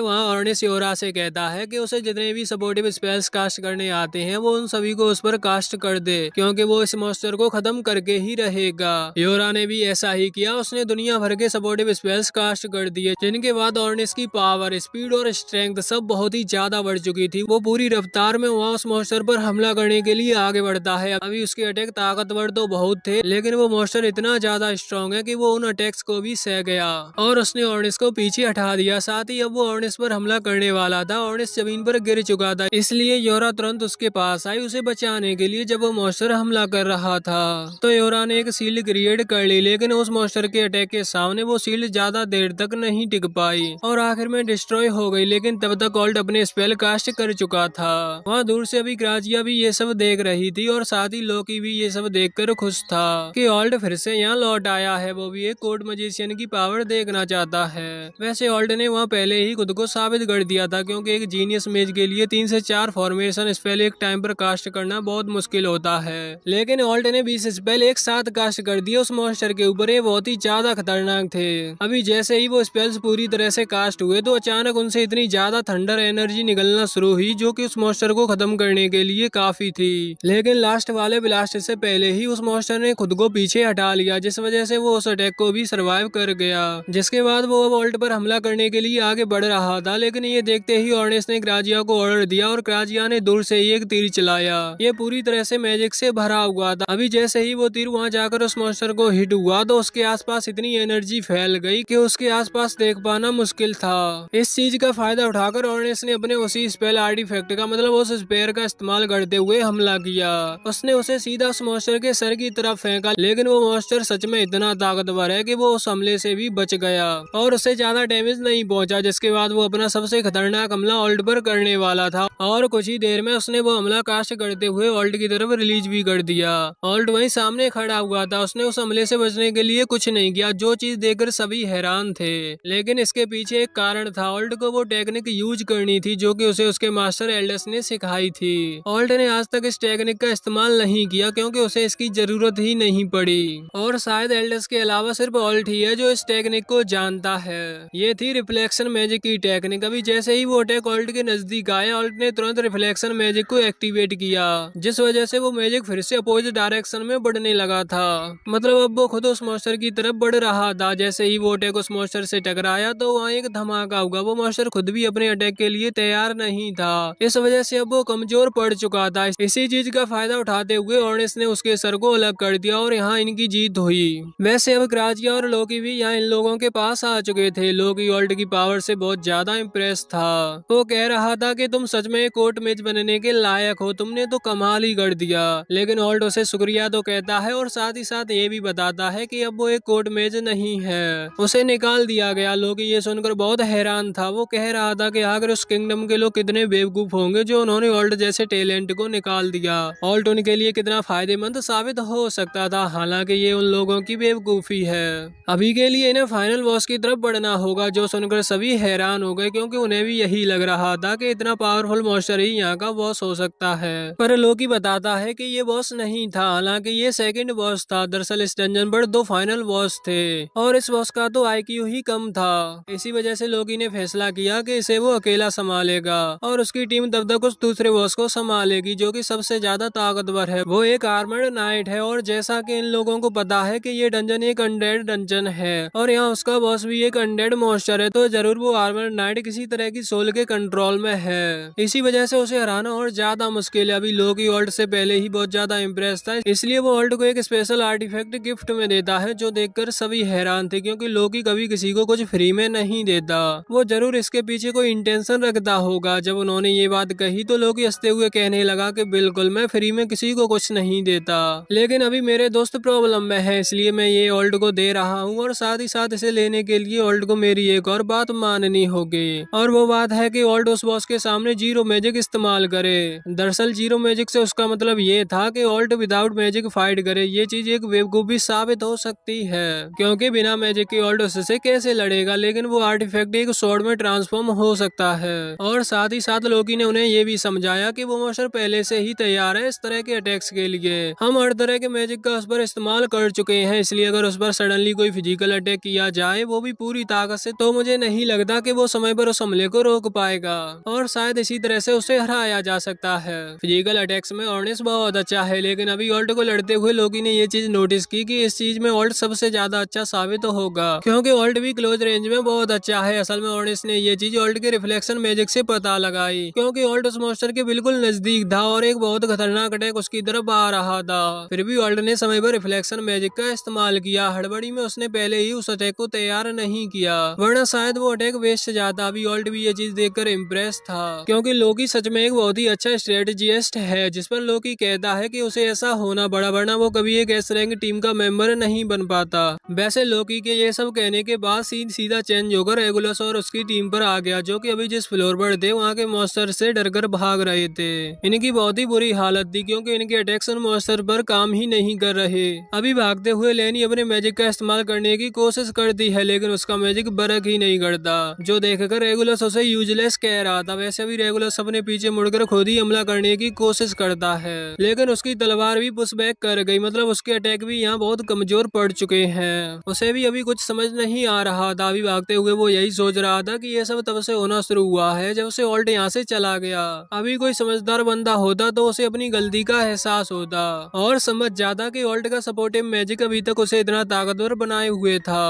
वहाँ ऑर्निस योरा से कहता है कि उसे जितने भी सपोर्टिव स्पेल्स कास्ट करने आते हैं वो उन सभी को उस पर कास्ट कर दे, क्योंकि वो इस मॉन्स्टर को खत्म करके ही रहेगा। योरा ने भी ऐसा ही किया, उसने दुनिया भर के सपोर्टिव स्पेल्स कास्ट कर दिए, जिनके बाद ऑर्निस की पावर, स्पीड और स्ट्रेंथ सब बहुत ही ज्यादा बढ़ चुकी थी। वो पूरी रफ्तार में वहाँ उस मॉन्स्टर पर हमला करने के लिए आगे बढ़ता है। अभी उसके अटैक ताकतवर तो बहुत थे, लेकिन वो मॉन्स्टर इतना ज्यादा स्ट्रॉन्ग है कि वो उन अटैक्स को भी सह गया और उसने ऑर्निस को पीछे हटा दिया। साथ ही अब वो ऑर्निस पर हमला करने वाला था। ऑर्निस जमीन पर गिर चुका था, इसलिए योरा तुरंत उसके पास आई उसे बचाने के लिए। जब वो मॉन्स्टर हमला कर रहा था तो योरा ने एक शील्ड क्रिएट कर ली, लेकिन उस मॉन्स्टर के अटैक के सामने वो शील्ड ज्यादा देर तक नहीं टिक पाई और आखिर में डिस्ट्रॉय हो गई। लेकिन तब तक ऑल्ट अपने स्पेल कास्ट कर चुका था। वहाँ दूर से अभी ग्राजिया भी ये सब देख रही थी और साथ ही लोकी भी ये सब देखकर खुश था कि ऑल्ट फिर से यहाँ लौट आया है। वो भी एक कोड मजिशियन की पावर देखना चाहता है। वैसे ऑल्ट ने वहाँ पहले ही खुद को साबित कर दिया था, क्योंकि एक जीनियस मेज के लिए 3 से 4 फॉर्मेशन स्पेल एक टाइम पर कास्ट करना बहुत मुश्किल होता है। लेकिन ऑल्ट ने 20 स्पेल एक साथ कास्ट कर दिए उस मॉन्स्टर के ऊपर। ये बहुत ही ज्यादा खतरनाक थे। अभी जैसे ही वो स्पेल्स पूरी तरह से कास्ट हुए तो अचानक उनसे इतनी ज्यादा थंडर एनर्जी निकलना शुरू हुई, जो कि उस मॉन्स्टर को खत्म करने के लिए काफी थी। लेकिन लास्ट वाले ब्लास्ट से पहले ही उस मॉन्स्टर ने खुद को पीछे हटा लिया, जिस वजह से वो उस अटैक को भी सर्वाइव कर गया। जिसके बाद वो अब ऑल्ट पर हमला करने के लिए आगे बढ़ रहा था, लेकिन ये देखते ही ऑर्निस ने ग्राजिया को ऑर्डर दिया और ग्राजिया ने दूर से ही एक तीर चलाया। ये पूरी तरह से मैजिक से भरा हुआ था। अभी जैसे ही वो तीर वहाँ जाकर उस मॉन्स्टर को हिट हुआ तो उसके आसपास इतनी एनर्जी फैल गई कि उसके आसपास देख पाना मुश्किल था। इस चीज का फायदा उठाकर ऑर्निस ने अपने उसी स्पेल आर्टिफैक्ट का मतलब उस स्पेयर का इस्तेमाल करते हुए हमला किया। उसने उसे सीधा उस मॉन्स्टर के सर की तरफ फेंका, लेकिन वो मॉन्स्टर सच में इतना ताकतवर है कि वो उस हमले से भी बच गया और उसे ज्यादा डैमेज नहीं पहुंचा। जिसके बाद वो अपना सबसे खतरनाक हमला ऑल्ट पर करने वाला था और कुछ ही देर में उसने वो हमला कास्ट करते हुए ऑल्ट की तरफ रिलीज भी कर दिया। ऑल्ट वहीं सामने खड़ा हुआ था। उसने उस हमले से बचने के लिए कुछ नहीं किया, जो चीज देखकर सभी हैरान थे। लेकिन इसके पीछे एक कारण था। ऑल्ट को वो टेक्निक यूज करनी थी जो कि उसे उसके मास्टर एल्डस ने सिखाई थी। ऑल्ट ने आज तक इस टेक्निक का इस्तेमाल नहीं किया, क्योंकि उसे इसकी जरूरत ही नहीं पड़ी और शायद एल्डस के अलावा सिर्फ ऑल्ट ही है जो इस टेक्निक को जानता है। ये थी रिफ्लेक्शन मैजिक की टेक्निक। अभी जैसे ही वो अटैक ऑल्ट के नजदीक आया, ऑल्ट ने तुरंत रिफ्लेक्शन मैजिक को एक्टिवेट किया, जिस वजह से वो मैजिक फिर से अपोजिट डायरेक्शन में बढ़ने लगा था। मतलब अब वो खुद उस मॉन्स्टर की तरफ बढ़ रहा था। जैसे ही वो अटैक उस मॉन्स्टर से टकराया तो वहाँ एक धमाका हुआ। वो मॉन्स्टर खुद भी अपने अटैक के लिए तैयार नहीं था, इस वजह से अब वो कमजोर पड़ चुका था। इसी चीज का फायदा उठाते हुए ऑर्निस ने उसके सर को अलग कर दिया और यहाँ इनकी जीत हुई। वैसे अब ग्राजिया और लोकी भी यहाँ इन लोगों के पास आ चुके थे। लोकी ऑल्ट की पावर से बहुत ज्यादा इम्प्रेस था। वो कह रहा था कि तुम सच में कोर्ट मेज बनने के लायक हो, तुमने तो कमाल ही कर दिया। लेकिन ऑल्ट उसे शुक्रिया तो कहता है और साथ ही साथ ये भी बताता है कि अब वो एक कोर्ट मेज नहीं है, उसे निकाल दिया गया। लोकी ये सुनकर बहुत हैरान था। वो कह रहा था कि आखिर उस किंगडम के लोग कितने बेवकूफ होंगे जो उन्होंने ऑल्ट जैसे टैलेंट को निकाल दिया। ऑल्ट उनके लिए कितना फायदेमंद साबित हो सकता था, हालांकि ये उन लोगों की बेवकूफी है। अभी के लिए इन्हें फाइनल बॉस की तरफ बढ़ना होगा, जो सुनकर सभी हैरान हो गए, क्योंकि उन्हें भी यही लग रहा था कि इतना पावरफुल मॉन्स्टर ही यहाँ का बॉस हो सकता है। पर लोकी बताता है कि ये बॉस नहीं था, हालांकि ये सेकंड बॉस था। दरअसल इस डंजन पर 2 फाइनल बॉस थे और इस बॉस का तो आईक्यू ही कम था। इसी वजह से लोकी ने फैसला किया कि इसे वो अकेला संभालेगा और उसकी टीम तब तक उस दूसरे बॉस को संभालेगी जो कि सबसे ज्यादा ताकतवर है। वो एक आर्मर्ड नाइट है और जैसा कि इन लोगों को पता है कि ये डंजन एक अनडेड डंजन है और यहाँ उसका बॉस भी एक अनडेड मॉन्स्टर है, तो जरूर वो आर्मर्ड नाइट किसी तरह की सोल के कंट्रोल में है। इसी वजह से उसे हराना और ज्यादा मुश्किल है। अभी लोकी ऑल्ट से पहले ही बहुत ज्यादा इम्प्रेस था, इसलिए वो ऑल्ट को एक स्पेशल आर्टिफैक्ट गिफ्ट में देता है, जो देखकर सभी हैरान थे, क्योंकि लोकी कभी किसी को कुछ फ्री में नहीं देता। वो जरूर इसके पीछे कोई इंटेंशन रखता होगा। जब उन्होंने ये बात कही तो लोकी हंसते हुए कहने लगा कि बिल्कुल, मैं फ्री में किसी को कुछ नहीं देता, लेकिन अभी मेरे दोस्त प्रॉब्लम में है, इसलिए मैं ये ऑल्ट को दे रहा हूँ और साथ ही साथ इसे लेने के लिए ऑल्ट को मेरी एक और बात माननी होगी। और वो बात है कि ऑल्ट उस बॉस के सामने जीरो मैजिक इस्तेमाल करे। दरअसल जीरो मैजिक से उसका मतलब ये था कि ऑल्ट विदाउट मैजिक फाइट करे। ये चीज एक बेवकूफी साबित हो सकती है, क्योंकि बिना मैजिक के ऑल्ट उससे कैसे लड़ेगा। लेकिन वो आर्टिफैक्ट एक स्वॉर्ड में ट्रांसफॉर्म हो सकता है। और साथ ही साथ लोकी ने उन्हें ये भी समझाया कि वो मॉन्स्टर पहले से ही तैयार है इस तरह के अटैक्स के लिए। हम हर तरह के मैजिक का उस पर इस्तेमाल कर चुके हैं, इसलिए अगर उस पर सडनली कोई फिजिकल अटैक किया जाए, वो भी पूरी ताकत से, तो मुझे नहीं लगता कि वो समय पर उस हमले को रोक पाएगा और शायद इसी तरह से उसे हराया जा सकता है। फिजिकल अटैक्स में ऑर्निस बहुत अच्छा है, लेकिन अभी ऑल्ट को लड़ते हुए लोकी ने ये चीज नोटिस की कि इस चीज में ऑल्ट सबसे ज्यादा अच्छा साबित होगा, क्योंकि ऑल्ट भी क्लोज रेंज में बहुत अच्छा है। असल में ऑर्निस ने ये चीज ऑल्ट के रिफ्लेक्शन मैजिक से पता लगाई, क्योंकि ऑल्ट उस मॉन्स्टर मॉन्स्टर के बिल्कुल नजदीक था और एक बहुत खतरनाक अटैक उसकी तरफ आ रहा था। फिर भी वर्ल्ड ने समय पर रिफ्लेक्शन मैजिक का इस्तेमाल किया। हड़बड़ी में उसने पहले ही उस अटैक को तैयार नहीं किया, वरना शायद वो अटैक वेस्ट जाता। अभी वर्ल्ड भी ये चीज देखकर इम्प्रेस था, क्योंकि लोकी सच में एक बहुत ही अच्छा स्ट्रेटेजिस्ट है, जिस पर लोकी कहता है कि उसे ऐसा होना पड़ा, वरना वो कभी एक एस रैंक टीम का मेंबर नहीं बन पाता। वैसे लोकी के ये सब कहने के बाद सीन सीधा चेंज होकर रेगुलस और उसकी टीम पर आ गया, जो कि अभी जिस फ्लोर पर थे वहाँ के मॉन्स्टर से डरकर भाग रहे थे। इनकी बहुत ही बुरी हालत थी, क्योंकि इनके अटैक्स मॉन्स्टर पर काम ही नहीं कर रहे। अभी भागते हुए लेनी अपने मैजिक का इस्तेमाल करने की कोशिश करती है, लेकिन उसका मैजिक वर्क ही नहीं करता, जो देखकर रेगुलस उसे यूजलेस कह रहा था। वैसे भी रेगुलस अपने पीछे मुड़कर खुद ही हमला करने की कोशिश करता है, लेकिन उसकी तलवार भी पुश बैक कर गई। मतलब उसके अटैक भी यहाँ बहुत कमजोर पड़ चुके हैं। उसे भी अभी कुछ समझ नहीं आ रहा था। अभी भागते हुए वो यही सोच रहा था कि ये सब तब से होना शुरू हुआ है जब से ऑल्ट यहाँ से चला गया। अभी कोई समझदार बंदा होता तो उसे अपनी गलती का एहसास होता और समझ जाता कि ऑल्ट का सपोर्टिव मैजिक अभी तक उसे इतना ताकतवर बनाए हुए था।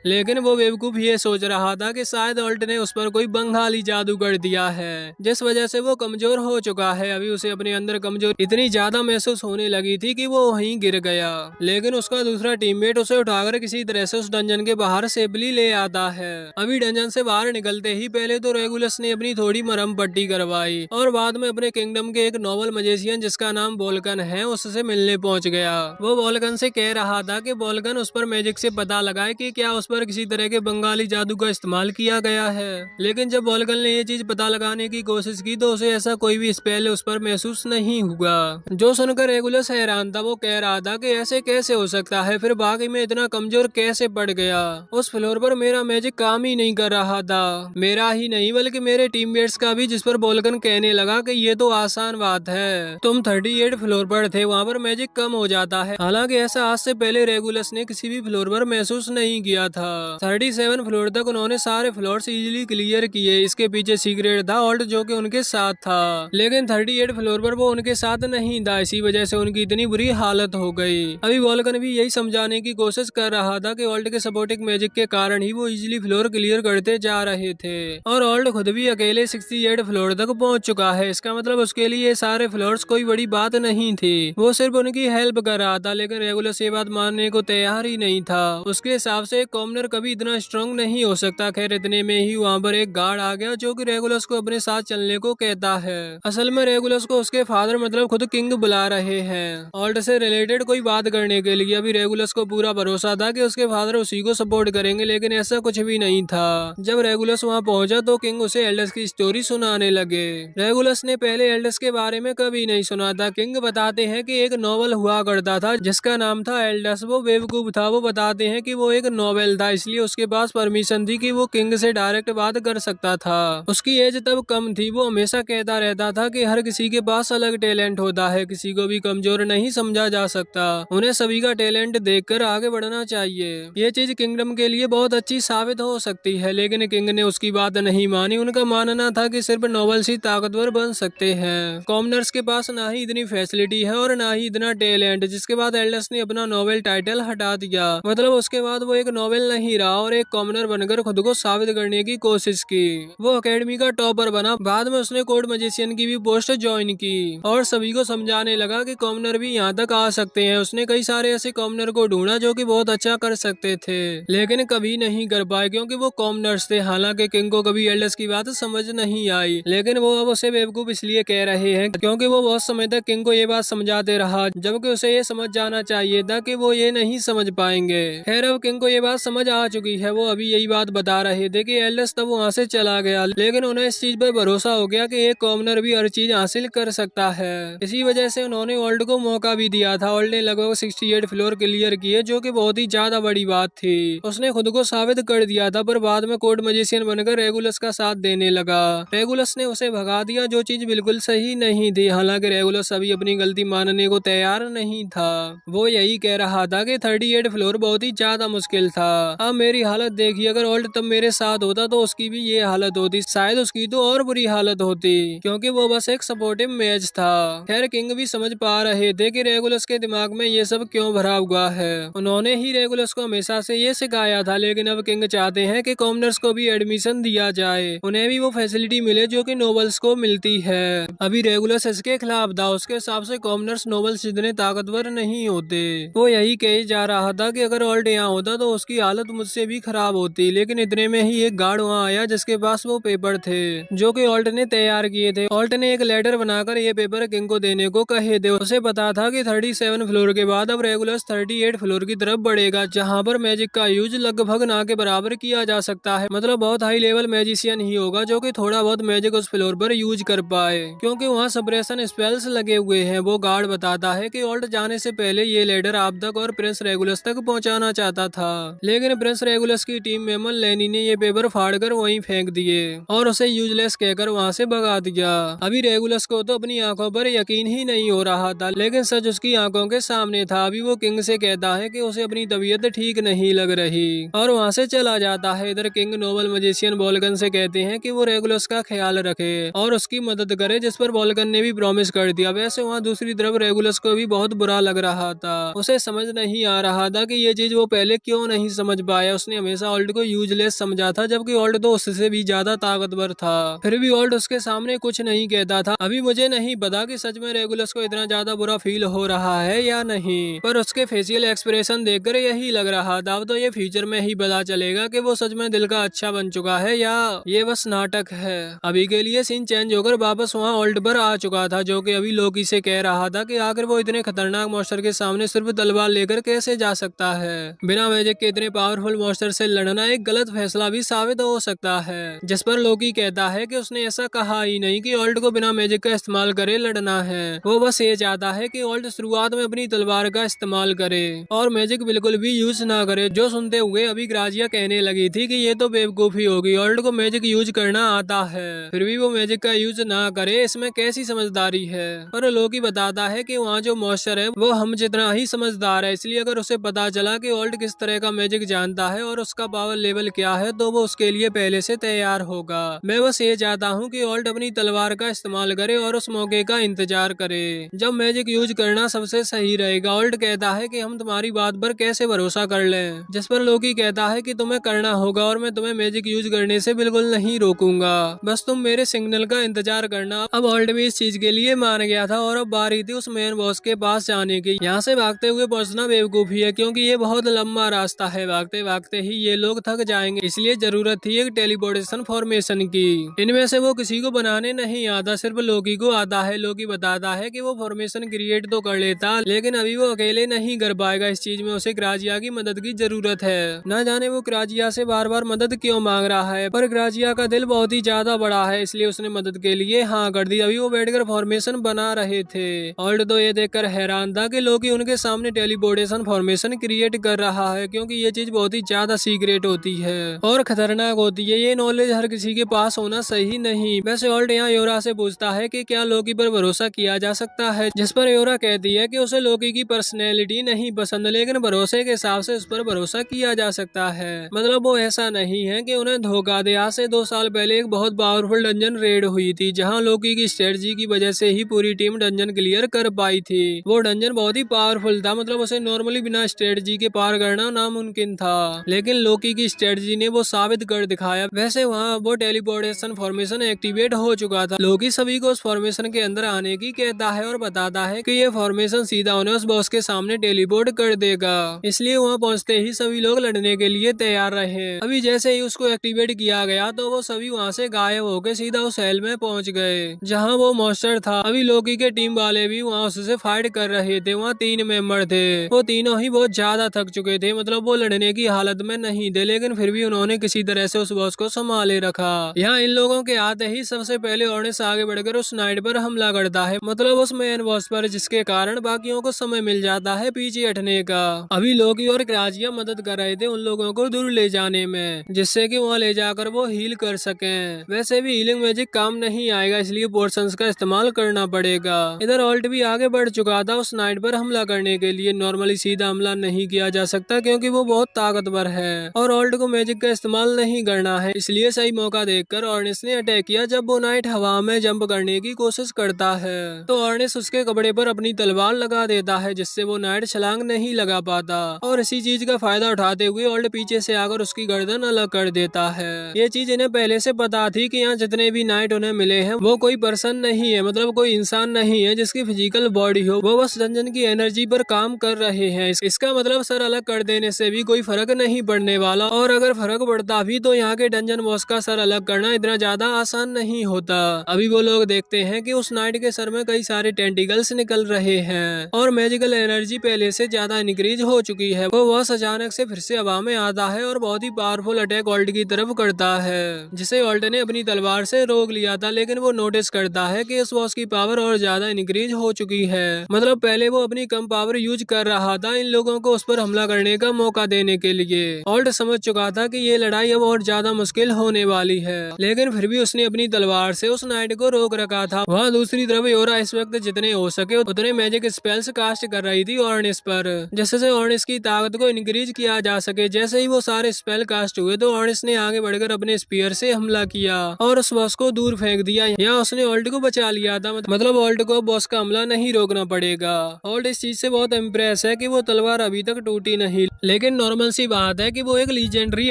लेकिन वो बेवकूफ ये सोच रहा था कि शायद ऑल्ट ने उस पर कोई बंगाली जादू कर दिया है, जिस वजह से वो कमजोर हो चुका है। अभी उसे अपने अंदर कमजोर इतनी ज्यादा महसूस होने लगी थी कि वो वहीं गिर गया, लेकिन उसका दूसरा टीममेट उसे उठाकर किसी तरह से उस डंजन के बाहर सेफली ले आता है। अभी डंजन से बाहर निकलते ही पहले तो रेगुलस ने अपनी थोड़ी मरहम पट्टी करवाई और बाद में अपने किंगडम के एक नोबल मजिशियन जिसका नाम वोल्कन है उससे मिलने पहुंच गया। वो वोल्कन से कह रहा था कि वोल्कन उस पर मैजिक से पता लगाए कि क्या उस पर किसी तरह के बंगाली जादू का इस्तेमाल किया गया है। लेकिन जब वोल्कन ने ये चीज पता लगाने की कोशिश की तो उसे ऐसा कोई भी स्पेल उस पर महसूस नहीं हुआ। जो सुनकर रेगुलस हैरान था। वो कह रहा था कि ऐसे कैसे हो सकता है, फिर बाकी में इतना कमजोर कैसे पड़ गया। उस फ्लोर पर मेरा मैजिक काम ही नहीं कर रहा था, मेरा ही नहीं बल्कि मेरे टीममेट्स का भी, जिस पर वोल्कन कहने लगा कि ये तो आसान बात है, तुम 38 फ्लोर पर थे, वहाँ पर मैजिक कम हो जाता है। हालांकि ऐसा आज से पहले रेगुलस ने किसी भी फ्लोर पर महसूस नहीं किया था। 37 फ्लोर तक उन्होंने सारे फ्लोर्स इजीली क्लियर किए। इसके पीछे सीक्रेट था ऑल्ट जो कि उनके साथ था, लेकिन 38 फ्लोर पर वो उनके साथ नहीं था। इसी वजह से उनकी इतनी बुरी हालत हो गई। अभी वोल्कन भी यही समझाने की कोशिश कर रहा था कि ऑल्ट के सपोर्टिंग मैजिक के कारण ही वो इजीली फ्लोर क्लियर करते जा रहे थे, और ऑल्ट खुद भी अकेले 68 फ्लोर तक पहुंच चुका है। इसका मतलब उसके लिए ये सारे फ्लोर्स कोई बड़ी बात नहीं थी, वो सिर्फ उनकी हेल्प कर रहा था। लेकिन रेगुलस ये बात मानने को तैयार ही नहीं था। उसके हिसाब से एक कॉमनर कभी इतना स्ट्रांग नहीं हो सकता। खैर इतने में ही वहाँ पर एक गार्ड आ गया जो कि रेगुलस को अपने साथ चलने को कहता है। असल में रेगुलस को उसके फादर मतलब खुद किंग बुला रहे हैं ऑल्ट से रिलेटेड कोई बात करने के लिए। अभी रेगुलस को पूरा भरोसा था कि उसके फादर उसी को सपोर्ट करेंगे, लेकिन ऐसा कुछ भी नहीं था। जब रेगुलस वहाँ पहुंचा तो किंग उसे एल्डर्स की स्टोरी सुनाने लगे। रेगुलस ने पहले एल्डर्स के बारे में कभी नहीं सुना था। किंग बताते हैं कि एक नॉवल हुआ करता था जिसका नाम था एल्डर्स। वो बेवकूफ था। वो बताते हैं कि वो एक नॉवेल था, इसलिए उसके पास परमिशन थी कि वो किंग से डायरेक्ट बात कर सकता था। उसकी एज तब कम थी। वो हमेशा कहता रहता था कि हर किसी के पास अलग टैलेंट होता है, किसी को भी कमजोर नहीं समझा जा सकता, उन्हें सभी का टैलेंट देखकर आगे बढ़ना चाहिए। ये चीज किंगडम के लिए बहुत अच्छी साबित हो सकती है, लेकिन किंग ने उसकी बात नहीं मानी। उनका मानना था कि सिर्फ नॉवेल्स ही ताकतवर बन सकते हैं, कॉमनर्स के पास ना ही इतनी फैसिलिटी है और ना ही इतना टैलेंट। जिसके बाद एल्डर्स ने अपना नोवेल टाइटल हटा दिया। मतलब उसके बाद वो एक नोवेल नहीं रहा और एक कॉमनर बनकर खुद को साबित करने की कोशिश की। वो एकेडमी का टॉपर बना। बाद में उसने कोड मजिशियन की भी पोस्ट ज्वाइन की और सभी को समझाने लगा कि कॉमनर भी यहाँ तक आ सकते हैं। उसने कई सारे ऐसे कॉमनर को ढूंढा जो कि बहुत अच्छा कर सकते थे, लेकिन कभी नहीं कर पाए क्योंकि वो कॉमनर्स थे। हालांकि किंग को कभी एल्डर्स की बात समझ नहीं आई, लेकिन वो अब उसे बेवकूफ इसलिए कह रहे हैं क्योंकि वो बहुत समय तक किंग को ये बात समझाते रहा, जबकि उसे ये समझ जाना चाहिए था कि वो ये नहीं समझ पाएंगे। खैर अब किंग को ये बात समझ आ चुकी है। वो अभी यही बात बता रहे थे कि एल्डर्स तब वहाँ से चला गया, लेकिन उन्हें इस चीज पर भरोसा हो गया कि एक कॉमनर भी हर चीज हासिल कर सकता है। इसी वजह से उन्होंने ओल्ड को मौका भी दिया था। ओल्ड ने लगभग 68 फ्लोर क्लियर किए, जो कि बहुत ही ज्यादा बड़ी बात थी। उसने खुद को साबित कर दिया था, पर बाद में कोड मजिशियन बनकर रेगुलस का साथ देने लगा। रेगुलस ने उसे भगा दिया, जो चीज बिल्कुल सही नहीं थी। हालांकि रेगुलस अभी अपनी गलती मानने को तैयार नहीं था। वो यही कह रहा था कि 38 फ्लोर बहुत ही ज्यादा मुश्किल था अब मेरी हालत देखिए, अगर ऑल्ट तब मेरे साथ होता तो उसकी भी ये हालत होती, शायद उसकी तो और बुरी हालत होती, क्योंकि वो बस एक सपोर्टिव मैच था। खैर किंग भी समझ पा रहे थे कि रेगुलस के दिमाग में ये सब क्यों भरा हुआ है। उन्होंने ही रेगुलस को हमेशा से ये सिखाया था, लेकिन अब किंग चाहते हैं कि कॉमनर्स को भी एडमिशन दिया जाए, उन्हें भी वो फैसिलिटी मिले जो कि नोबल्स को मिलती है। अभी रेगुलस इसके खिलाफ था, उसके हिसाब से कॉमनर्स नोबल्स इतने ताकतवर नहीं होते। वो यही कही जा रहा था कि अगर ऑल्ट यहाँ होता तो उसकी हालत मुझसे भी खराब होती, लेकिन इतने में ही एक गार्ड वहाँ आया जिसके पास वो पेपर थे जो कि ऑल्ट ने तैयार किए थे। ऑल्ट ने एक लेटर बनाकर ये पेपर किंग को देने को कहे थे। उसे पता था कि 37 फ्लोर के बाद अब रेगुलस 38 फ्लोर की तरफ बढ़ेगा, जहाँ पर मैजिक का यूज लगभग ना के बराबर किया जा सकता है। मतलब बहुत हाई लेवल मैजिशियन ही होगा जो कि थोड़ा बहुत मैजिक उस फ्लोर पर यूज कर पाए, क्योंकि वहाँ सप्रेशन स्पेल्स लगे हुए हैं। वो गार्ड बताता है कि ऑल्ट जाने से पहले ये लेटर आप तक और प्रिंस रेगुलस तक पहुँचाना चाहता था, लेकिन प्रिंस रेगुलस की टीम मेंबर लेनी ने ये पेपर फाड़कर वहीं फेंक दिए और उसे यूजलेस कहकर वहाँ से भगा दिया। अभी रेगुलस को तो अपनी आंखों पर यकीन ही नहीं हो रहा था, लेकिन सच उसकी आंखों के सामने था। अभी वो किंग से कहता है कि उसे अपनी तबीयत ठीक नहीं लग रही और वहाँ से चला जाता है। इधर किंग नोबल मजिशियन वोल्गन से कहते हैं कि वो रेगुलस का ख्याल रखे और उसकी मदद करे, जिस पर वोल्गन ने भी प्रॉमिस कर दिया। वैसे वहाँ दूसरी तरफ रेगुलस को भी बहुत बुरा लग रहा था, उसे समझ नहीं आ रहा था कि ये चीज वो पहले क्यों नहीं समझ पाया। उसने हमेशा ऑल्ट को यूजलेस समझा था, जबकि ऑल्ट तो उससे भी ज्यादा ताकतवर था, फिर भी ऑल्ट उसके सामने कुछ नहीं कहता था। अभी मुझे नहीं पता कि सच में रेगुलस को इतना ज्यादा बुरा फील हो रहा है या नहीं, पर उसके फेशियल एक्सप्रेशन देखकर यही लग रहा था। अब तो ये फ्यूचर में ही पता चलेगा कि वो सच में दिल का अच्छा बन चुका है या ये बस नाटक है। अभी के लिए सीन चेंज होकर वापस वहाँ ऑल्ट पर आ चुका था, जो कि अभी लोकी से कह रहा था कि आखिर वो इतने खतरनाक मॉन्स्टर के सामने सिर्फ तलवार लेकर कैसे जा सकता है। बिना मैजिक के इतने पावरफुल मॉन्स्टर से लड़ना एक गलत फैसला भी साबित हो सकता है, जिस पर लोकी कहता है कि उसने ऐसा कहा ही नहीं कि ऑल्ट को बिना मैजिक का इस्तेमाल करे लड़ना है। वो बस ये चाहता है कि ऑल्ट शुरुआत में अपनी तलवार का इस्तेमाल करे और मैजिक बिल्कुल भी यूज ना करे। जो सुनते हुए अभी ग्राजिया कहने लगी थी कि ये तो बेवकूफी होगी, ऑल्ट को मैजिक यूज करना आता है, फिर भी वो मैजिक का यूज ना करे, इसमें कैसी समझदारी है। और लोकी बताता है कि वहाँ जो मॉन्स्टर है वो हम जितना ही समझदार है, इसलिए अगर उसे पता चला कि ऑल्ट किस तरह का मैजिक जानता है और उसका पावर लेवल क्या है तो वो उसके लिए पहले से तैयार होगा। मैं बस ये चाहता हूँ कि ऑल्ट अपनी तलवार का इस्तेमाल करे और उस मौके का इंतजार करे जब मैजिक यूज करना सबसे सही रहेगा। ऑल्ट कहता है कि हम तुम्हारी बात पर कैसे भरोसा कर लें, जिस पर लोकी कहता है कि तुम्हें करना होगा और मैं तुम्हें मैजिक यूज करने से बिल्कुल नहीं रोकूंगा, बस तुम मेरे सिग्नल का इंतजार करना। अब ऑल्ट भी इस चीज के लिए मान गया था और अब बारी थी उस मेन बॉस के पास जाने की। यहाँ से भागते हुए पहुंचना बेवकूफी है, क्योंकि ये बहुत लंबा रास्ता है, भागते भागते ही ये लोग थक जाएंगे, इसलिए जरूरत थी एक टेलीपोर्टेशन फॉर्मेशन की। इनमें से वो किसी को बनाने नहीं आता, सिर्फ लोकी को आता है। लोकी बताता है कि वो फॉर्मेशन क्रिएट तो कर लेता, लेकिन अभी वो अकेले नहीं कर पाएगा, इस चीज में उसे ग्राजिया की मदद की जरूरत है। न जाने वो ग्राजिया से बार बार मदद क्यों मांग रहा है, पर ग्राजिया का दिल बहुत ही ज्यादा बड़ा है, इसलिए उसने मदद के लिए हाँ कर दी। अभी वो बैठकर फॉर्मेशन बना रहे थे। ऑल्ट तो ये देखकर हैरान था कि लोकी उनके सामने टेलीपोर्टेशन फॉर्मेशन क्रिएट कर रहा है, क्योंकि ये चीज बहुत ही ज्यादा सीक्रेट होती है और खतरनाक होती है। ये नॉलेज हर किसी के पास होना सही नहीं। वैसे ऑल्ट यहाँ योरा से पूछता है कि क्या लोकी पर भरोसा किया जा सकता है, जिस पर योरा कहती है कि उसे लोकी की पर्सनैलिटी नहीं पसंद, लेकिन भरोसे के हिसाब से उस पर भरोसा किया जा सकता है। मतलब वो ऐसा नहीं है कि उन्हें धोखा दे। आज से 2 साल पहले एक बहुत पावरफुल डंजन रेड हुई थी, जहाँ लोकी की स्ट्रेटजी की वजह से ही पूरी टीम डंजन क्लियर कर पाई थी। वो डंजन बहुत ही पावरफुल था, मतलब उसे नॉर्मली बिना स्ट्रेटजी के पार करना नामुमकिन था, लेकिन लोकी की स्ट्रेटजी ने वो साबित कर दिखाया। वैसे वहाँ वो टेलीपोर्टेशन फॉर्मेशन एक्टिवेट हो चुका था। लोकी सभी को उस फॉर्मेशन के अंदर आने की कहता है और बताता है कि ये फॉर्मेशन सीधा उन्हें उस बॉस के सामने टेलीपोर्ट कर देगा, इसलिए वहाँ पहुँचते ही सभी लोग लड़ने के लिए तैयार रहे। अभी जैसे ही उसको एक्टिवेट किया गया तो वो सभी वहाँ से गायब होकर सीधा उस हेल में पहुँच गए जहाँ वो मॉन्स्टर था। अभी लोकी के टीम वाले भी वहाँ उससे फाइट कर रहे थे। वहाँ 3 मेंबर थे, वो तीनों ही बहुत ज्यादा थक चुके थे, मतलब वो लड़ने की हालत में नहीं थे, लेकिन फिर भी उन्होंने किसी तरह से उस बॉस को संभाले रखा। यहाँ इन लोगों के आते ही सबसे पहले ऑर्नेस आगे बढ़कर उस नाइट पर हमला करता है, मतलब उस मेन बॉस पर, जिसके कारण बाकियों को समय मिल जाता है पीछे हटने का। अभी लोकी और ग्राजिया मदद कर रहे थे उन लोगों को दूर ले जाने में, जिससे कि वहाँ ले जाकर वो हील कर सकें। वैसे भी हीलिंग मैजिक काम नहीं आएगा, इसलिए पोर्शंस का इस्तेमाल करना पड़ेगा। इधर ऑल्ट भी आगे बढ़ चुका था उस नाइट पर हमला करने के लिए। नॉर्मली सीधा हमला नहीं किया जा सकता, क्योंकि वो बहुत ताकतवर है और ऑल्ट को मैजिक का इस्तेमाल नहीं करना है, इसलिए सही मौका देखकर ऑर्निस ने अटैक किया। जब वो नाइट हवा में जंप करने की कोशिश करता है तो ऑर्निस उसके कपड़े पर अपनी तलवार लगा देता है, जिससे वो नाइट छलांग नहीं लगा पाता और इसी चीज का फायदा उठाते हुए ऑल्ट पीछे से आकर उसकी गर्दन अलग कर देता है। ये चीज इन्हें पहले से पता थी कि यहाँ जितने भी नाइट उन्हें मिले हैं वो कोई पर्सन नहीं है, मतलब कोई इंसान नहीं है जिसकी फिजिकल बॉडी हो, वो बस डंजन की एनर्जी पर काम कर रहे हैं। इसका मतलब सर अलग कर देने से भी कोई फर्क नहीं पड़ने वाला, और अगर फर्क पड़ता भी तो यहाँ के डंजन बॉस का सर अलग करना इतना ज्यादा आसान नहीं होता। अभी वो लोग देखते हैं कि उस नाइट के सर में कई सारे टेंटिकल्स निकल रहे हैं और मैजिकल एनर्जी पहले से ज्यादा इंक्रीज हो चुकी है। वो बॉस अचानक से फिर से हवा में आता है और बहुत ही पावरफुल अटैक ऑल्ट की तरफ करता है, जिसे ऑल्ट ने अपनी तलवार से रोक लिया था। लेकिन वो नोटिस करता है कि उस बॉस की पावर और ज्यादा इंक्रीज हो चुकी है, मतलब पहले वो अपनी कम पावर यूज कर रहा था इन लोगों को उस पर हमला करने का मौका देने के लिए। ऑल्ट समझ चुका था कि ये लड़ाई अब और ज्यादा मुश्किल होने वाली है, लेकिन फिर भी उसने अपनी तलवार से उस नाइट को रोक रखा था। वहाँ दूसरी तरफ योरा इस वक्त जितने हो सके उतने मैजिक स्पेल्स कास्ट कर रही थी ऑर्निस पर, जिससे ऑर्निस की ताकत को इंक्रीज किया जा सके। जैसे ही वो सारे स्पेल कास्ट हुए तो ऑर्निस ने आगे बढ़कर अपने स्पीयर से हमला किया और उस बॉस को दूर फेंक दिया। यहाँ उसने ऑल्ट को बचा लिया था, मतलब ऑल्ट को बॉस का हमला नहीं रोकना पड़ेगा। ऑल्ट इस चीज से बहुत इम्प्रेस है कि वो तलवार अभी तक टूटी नहीं, लेकिन नॉर्मल सी बात है कि वो एक लीजेंडरी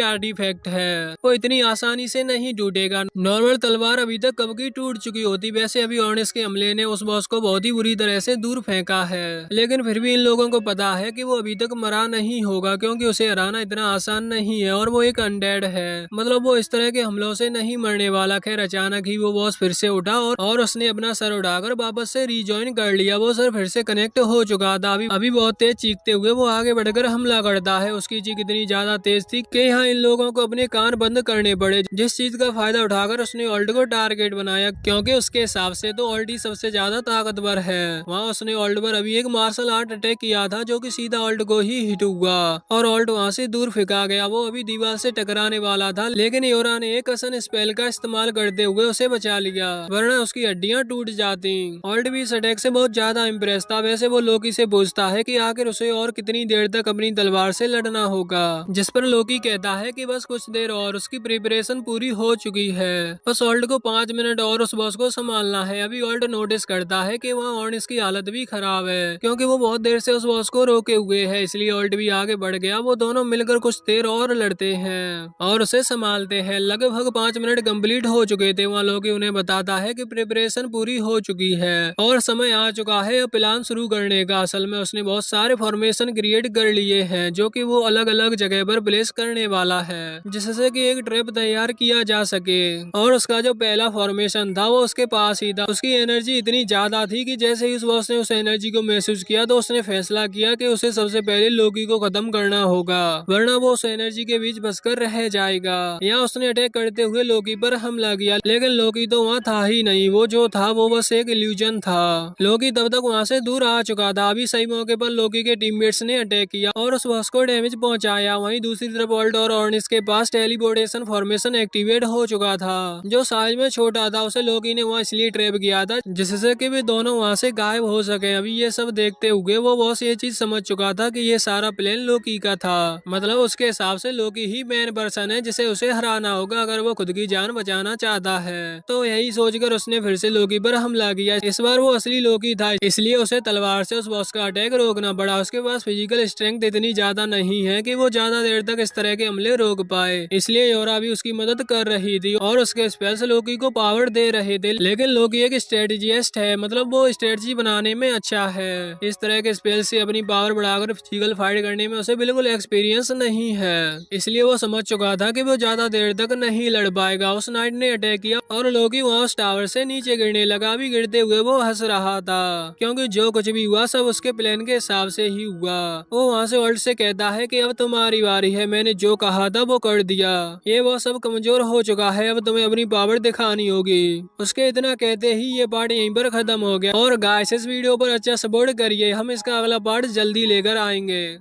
आर्टिफैक्ट है, वो इतनी आसानी से नहीं टूटेगा। नॉर्मल तलवार अभी तक कब की टूट चुकी होती। वैसे अभी ऑर्निस के हमले ने उस बॉस को बहुत ही बुरी तरह से दूर फेंका है, लेकिन फिर भी इन लोगों को पता है कि वो अभी तक मरा नहीं होगा, क्योंकि उसे हराना इतना आसान नहीं है और वो एक अनडेड है, मतलब वो इस तरह के हमलों से नहीं मरने वाला। खैर अचानक ही वो बॉस फिर से उठा और उसने अपना सर उठाकर वापस से रिजॉइन कर लिया। वो सर फिर से कनेक्ट हो चुका था। अभी बहुत तेज चीखते हुए वो आगे बढ़कर हमला करता है। उसकी चीख इतनी ज्यादा तेज थी कि यहाँ इन लोगों को अपने कान बंद करने पड़े, जिस चीज का फायदा उठाकर उसने ऑल्ट को टारगेट बनाया, क्योंकि उसके हिसाब से तो ऑल्ट ही सबसे ज्यादा ताकतवर है। वहाँ उसने ऑल्ट पर अभी एक मार्शल आर्ट अटैक किया था जो कि सीधा ऑल्ट को ही हिट हुआ और ऑल्ट वहाँ से दूर फेंका गया। वो अभी दीवार से टकराने वाला था, लेकिन योरा ने एक असन स्पेल का इस्तेमाल करते हुए उसे बचा लिया, वरना उसकी हड्डियां टूट जाती। ऑल्ट भी इस अटैक से बहुत ज्यादा इम्प्रेस था। वैसे वो लोकी से पूछता है कि आखिर उसे और कितनी देर तक अपनी तलवार से लड़ना होगा, जिस पर लोकी कहता है कि बस कुछ देर और, उसकी प्रिपरेशन पूरी हो चुकी है, बस ऑल्ट को 5 मिनट और उस बॉस को संभालना है। अभी ऑल्ट नोटिस करता है कि वहाँ ऑर्निस की हालत भी खराब है, क्योंकि वो बहुत देर से उस बॉस को रोके हुए है, इसलिए ऑल्ट भी आगे बढ़ गया। वो दोनों मिलकर कुछ देर और लड़ते हैं और उसे संभालते हैं। लगभग 5 मिनट कंप्लीट हो चुके थे। वहाँ लोकी उन्हें बताता है कि प्रिपरेशन पूरी हो चुकी है और समय आ चुका है प्लान शुरू करने का। असल में उसने बहुत सारे फॉर्मेशन क्रिएट कर लिए हैं जो कि वो अलग अलग जगह पर प्लेस करने वाला है, जिससे कि एक ट्रैप तैयार किया जा सके। और उसका जो पहला फॉर्मेशन था वो उसके पास ही था। उसकी एनर्जी इतनी ज्यादा थी कि जैसे ही उस बॉस ने उस एनर्जी को महसूस किया तो उसने फैसला किया कि उसे सबसे पहले लोकी को खत्म करना होगा, वरना वो उस एनर्जी के बीच फंसकर रह जाएगा। यहाँ उसने अटैक करते हुए लोकी पर हमला किया, लेकिन लोकी तो वहाँ था ही नहीं। वो जो था वो बस एक इल्यूजन था। लोकी तब तक वहाँ से दूर आ चुका था। अभी सही मौके पर लोकी के टीममेट्स ने अटैक किया और उस बॉस को डैमेज पहुंचाया। वहीं दूसरी तरफ ऑल्ट और ऑर्निस के पास टेलीपोर्टेशन फॉर्मेशन एक्टिवेट हो चुका था, जो साइज में छोटा था। उसे लोकी ने वहाँ इसलिए ट्रैप किया था जिससे कि वे दोनों वहाँ से गायब हो सके। अभी ये सब देखते हुए वो बॉस ये चीज समझ चुका था कि ये सारा प्लान लोकी का था, मतलब उसके हिसाब से लोकी ही मेन पर्सन है जिसे उसे हराना होगा अगर वो खुद की जान बचाना चाहता है। तो यही सोचकर उसने फिर से लोकी पर हमला किया। इस बार वो असली लोकी था, इसलिए उसे तलवार से उस बॉस का अटैक रोकना पड़ा। उसके पास फिजिकल स्ट्रेंथ इतनी ज्यादा नहीं है कि वो ज्यादा देर तक इस तरह के हमले रोक पाए, इसलिए योरा भी उसकी मदद कर रही थी और उसके स्पेल्स लोकी को पावर दे रहे थे। लेकिन लोकी एक स्ट्रेटेजिस्ट है, मतलब वो स्ट्रेटजी बनाने में अच्छा है। इस तरह के स्पेल से अपनी पावर बढ़ाकर फिजिकल फाइट करने में उसे बिल्कुल एक्सपीरियंस नहीं है, इसलिए वो समझ चुका था कि वो ज्यादा देर तक नहीं लड़ पाएगा। उस नाइट ने अटैक किया और लोकी वहाँ उस टावर से नीचे गिरने लगा। भी गिरते हुए वो हंस रहा था, क्योंकि जो कुछ भी हुआ सब उसके प्लान के हिसाब से ही हुआ। वो वहाँ से ऑल्ट से कहता है कि अब तुम्हारी बारी है, मैंने जो कहा था वो कर दिया, ये वो सब कमजोर हो चुका है, अब तुम्हें अपनी पावर दिखानी होगी। उसके इतना कहते ही ये पार्ट यहीं पर खत्म हो गया। और गाइस इस वीडियो पर अच्छा सपोर्ट करिए, हम इसका अगला पार्ट जल्दी लेकर आएंगे।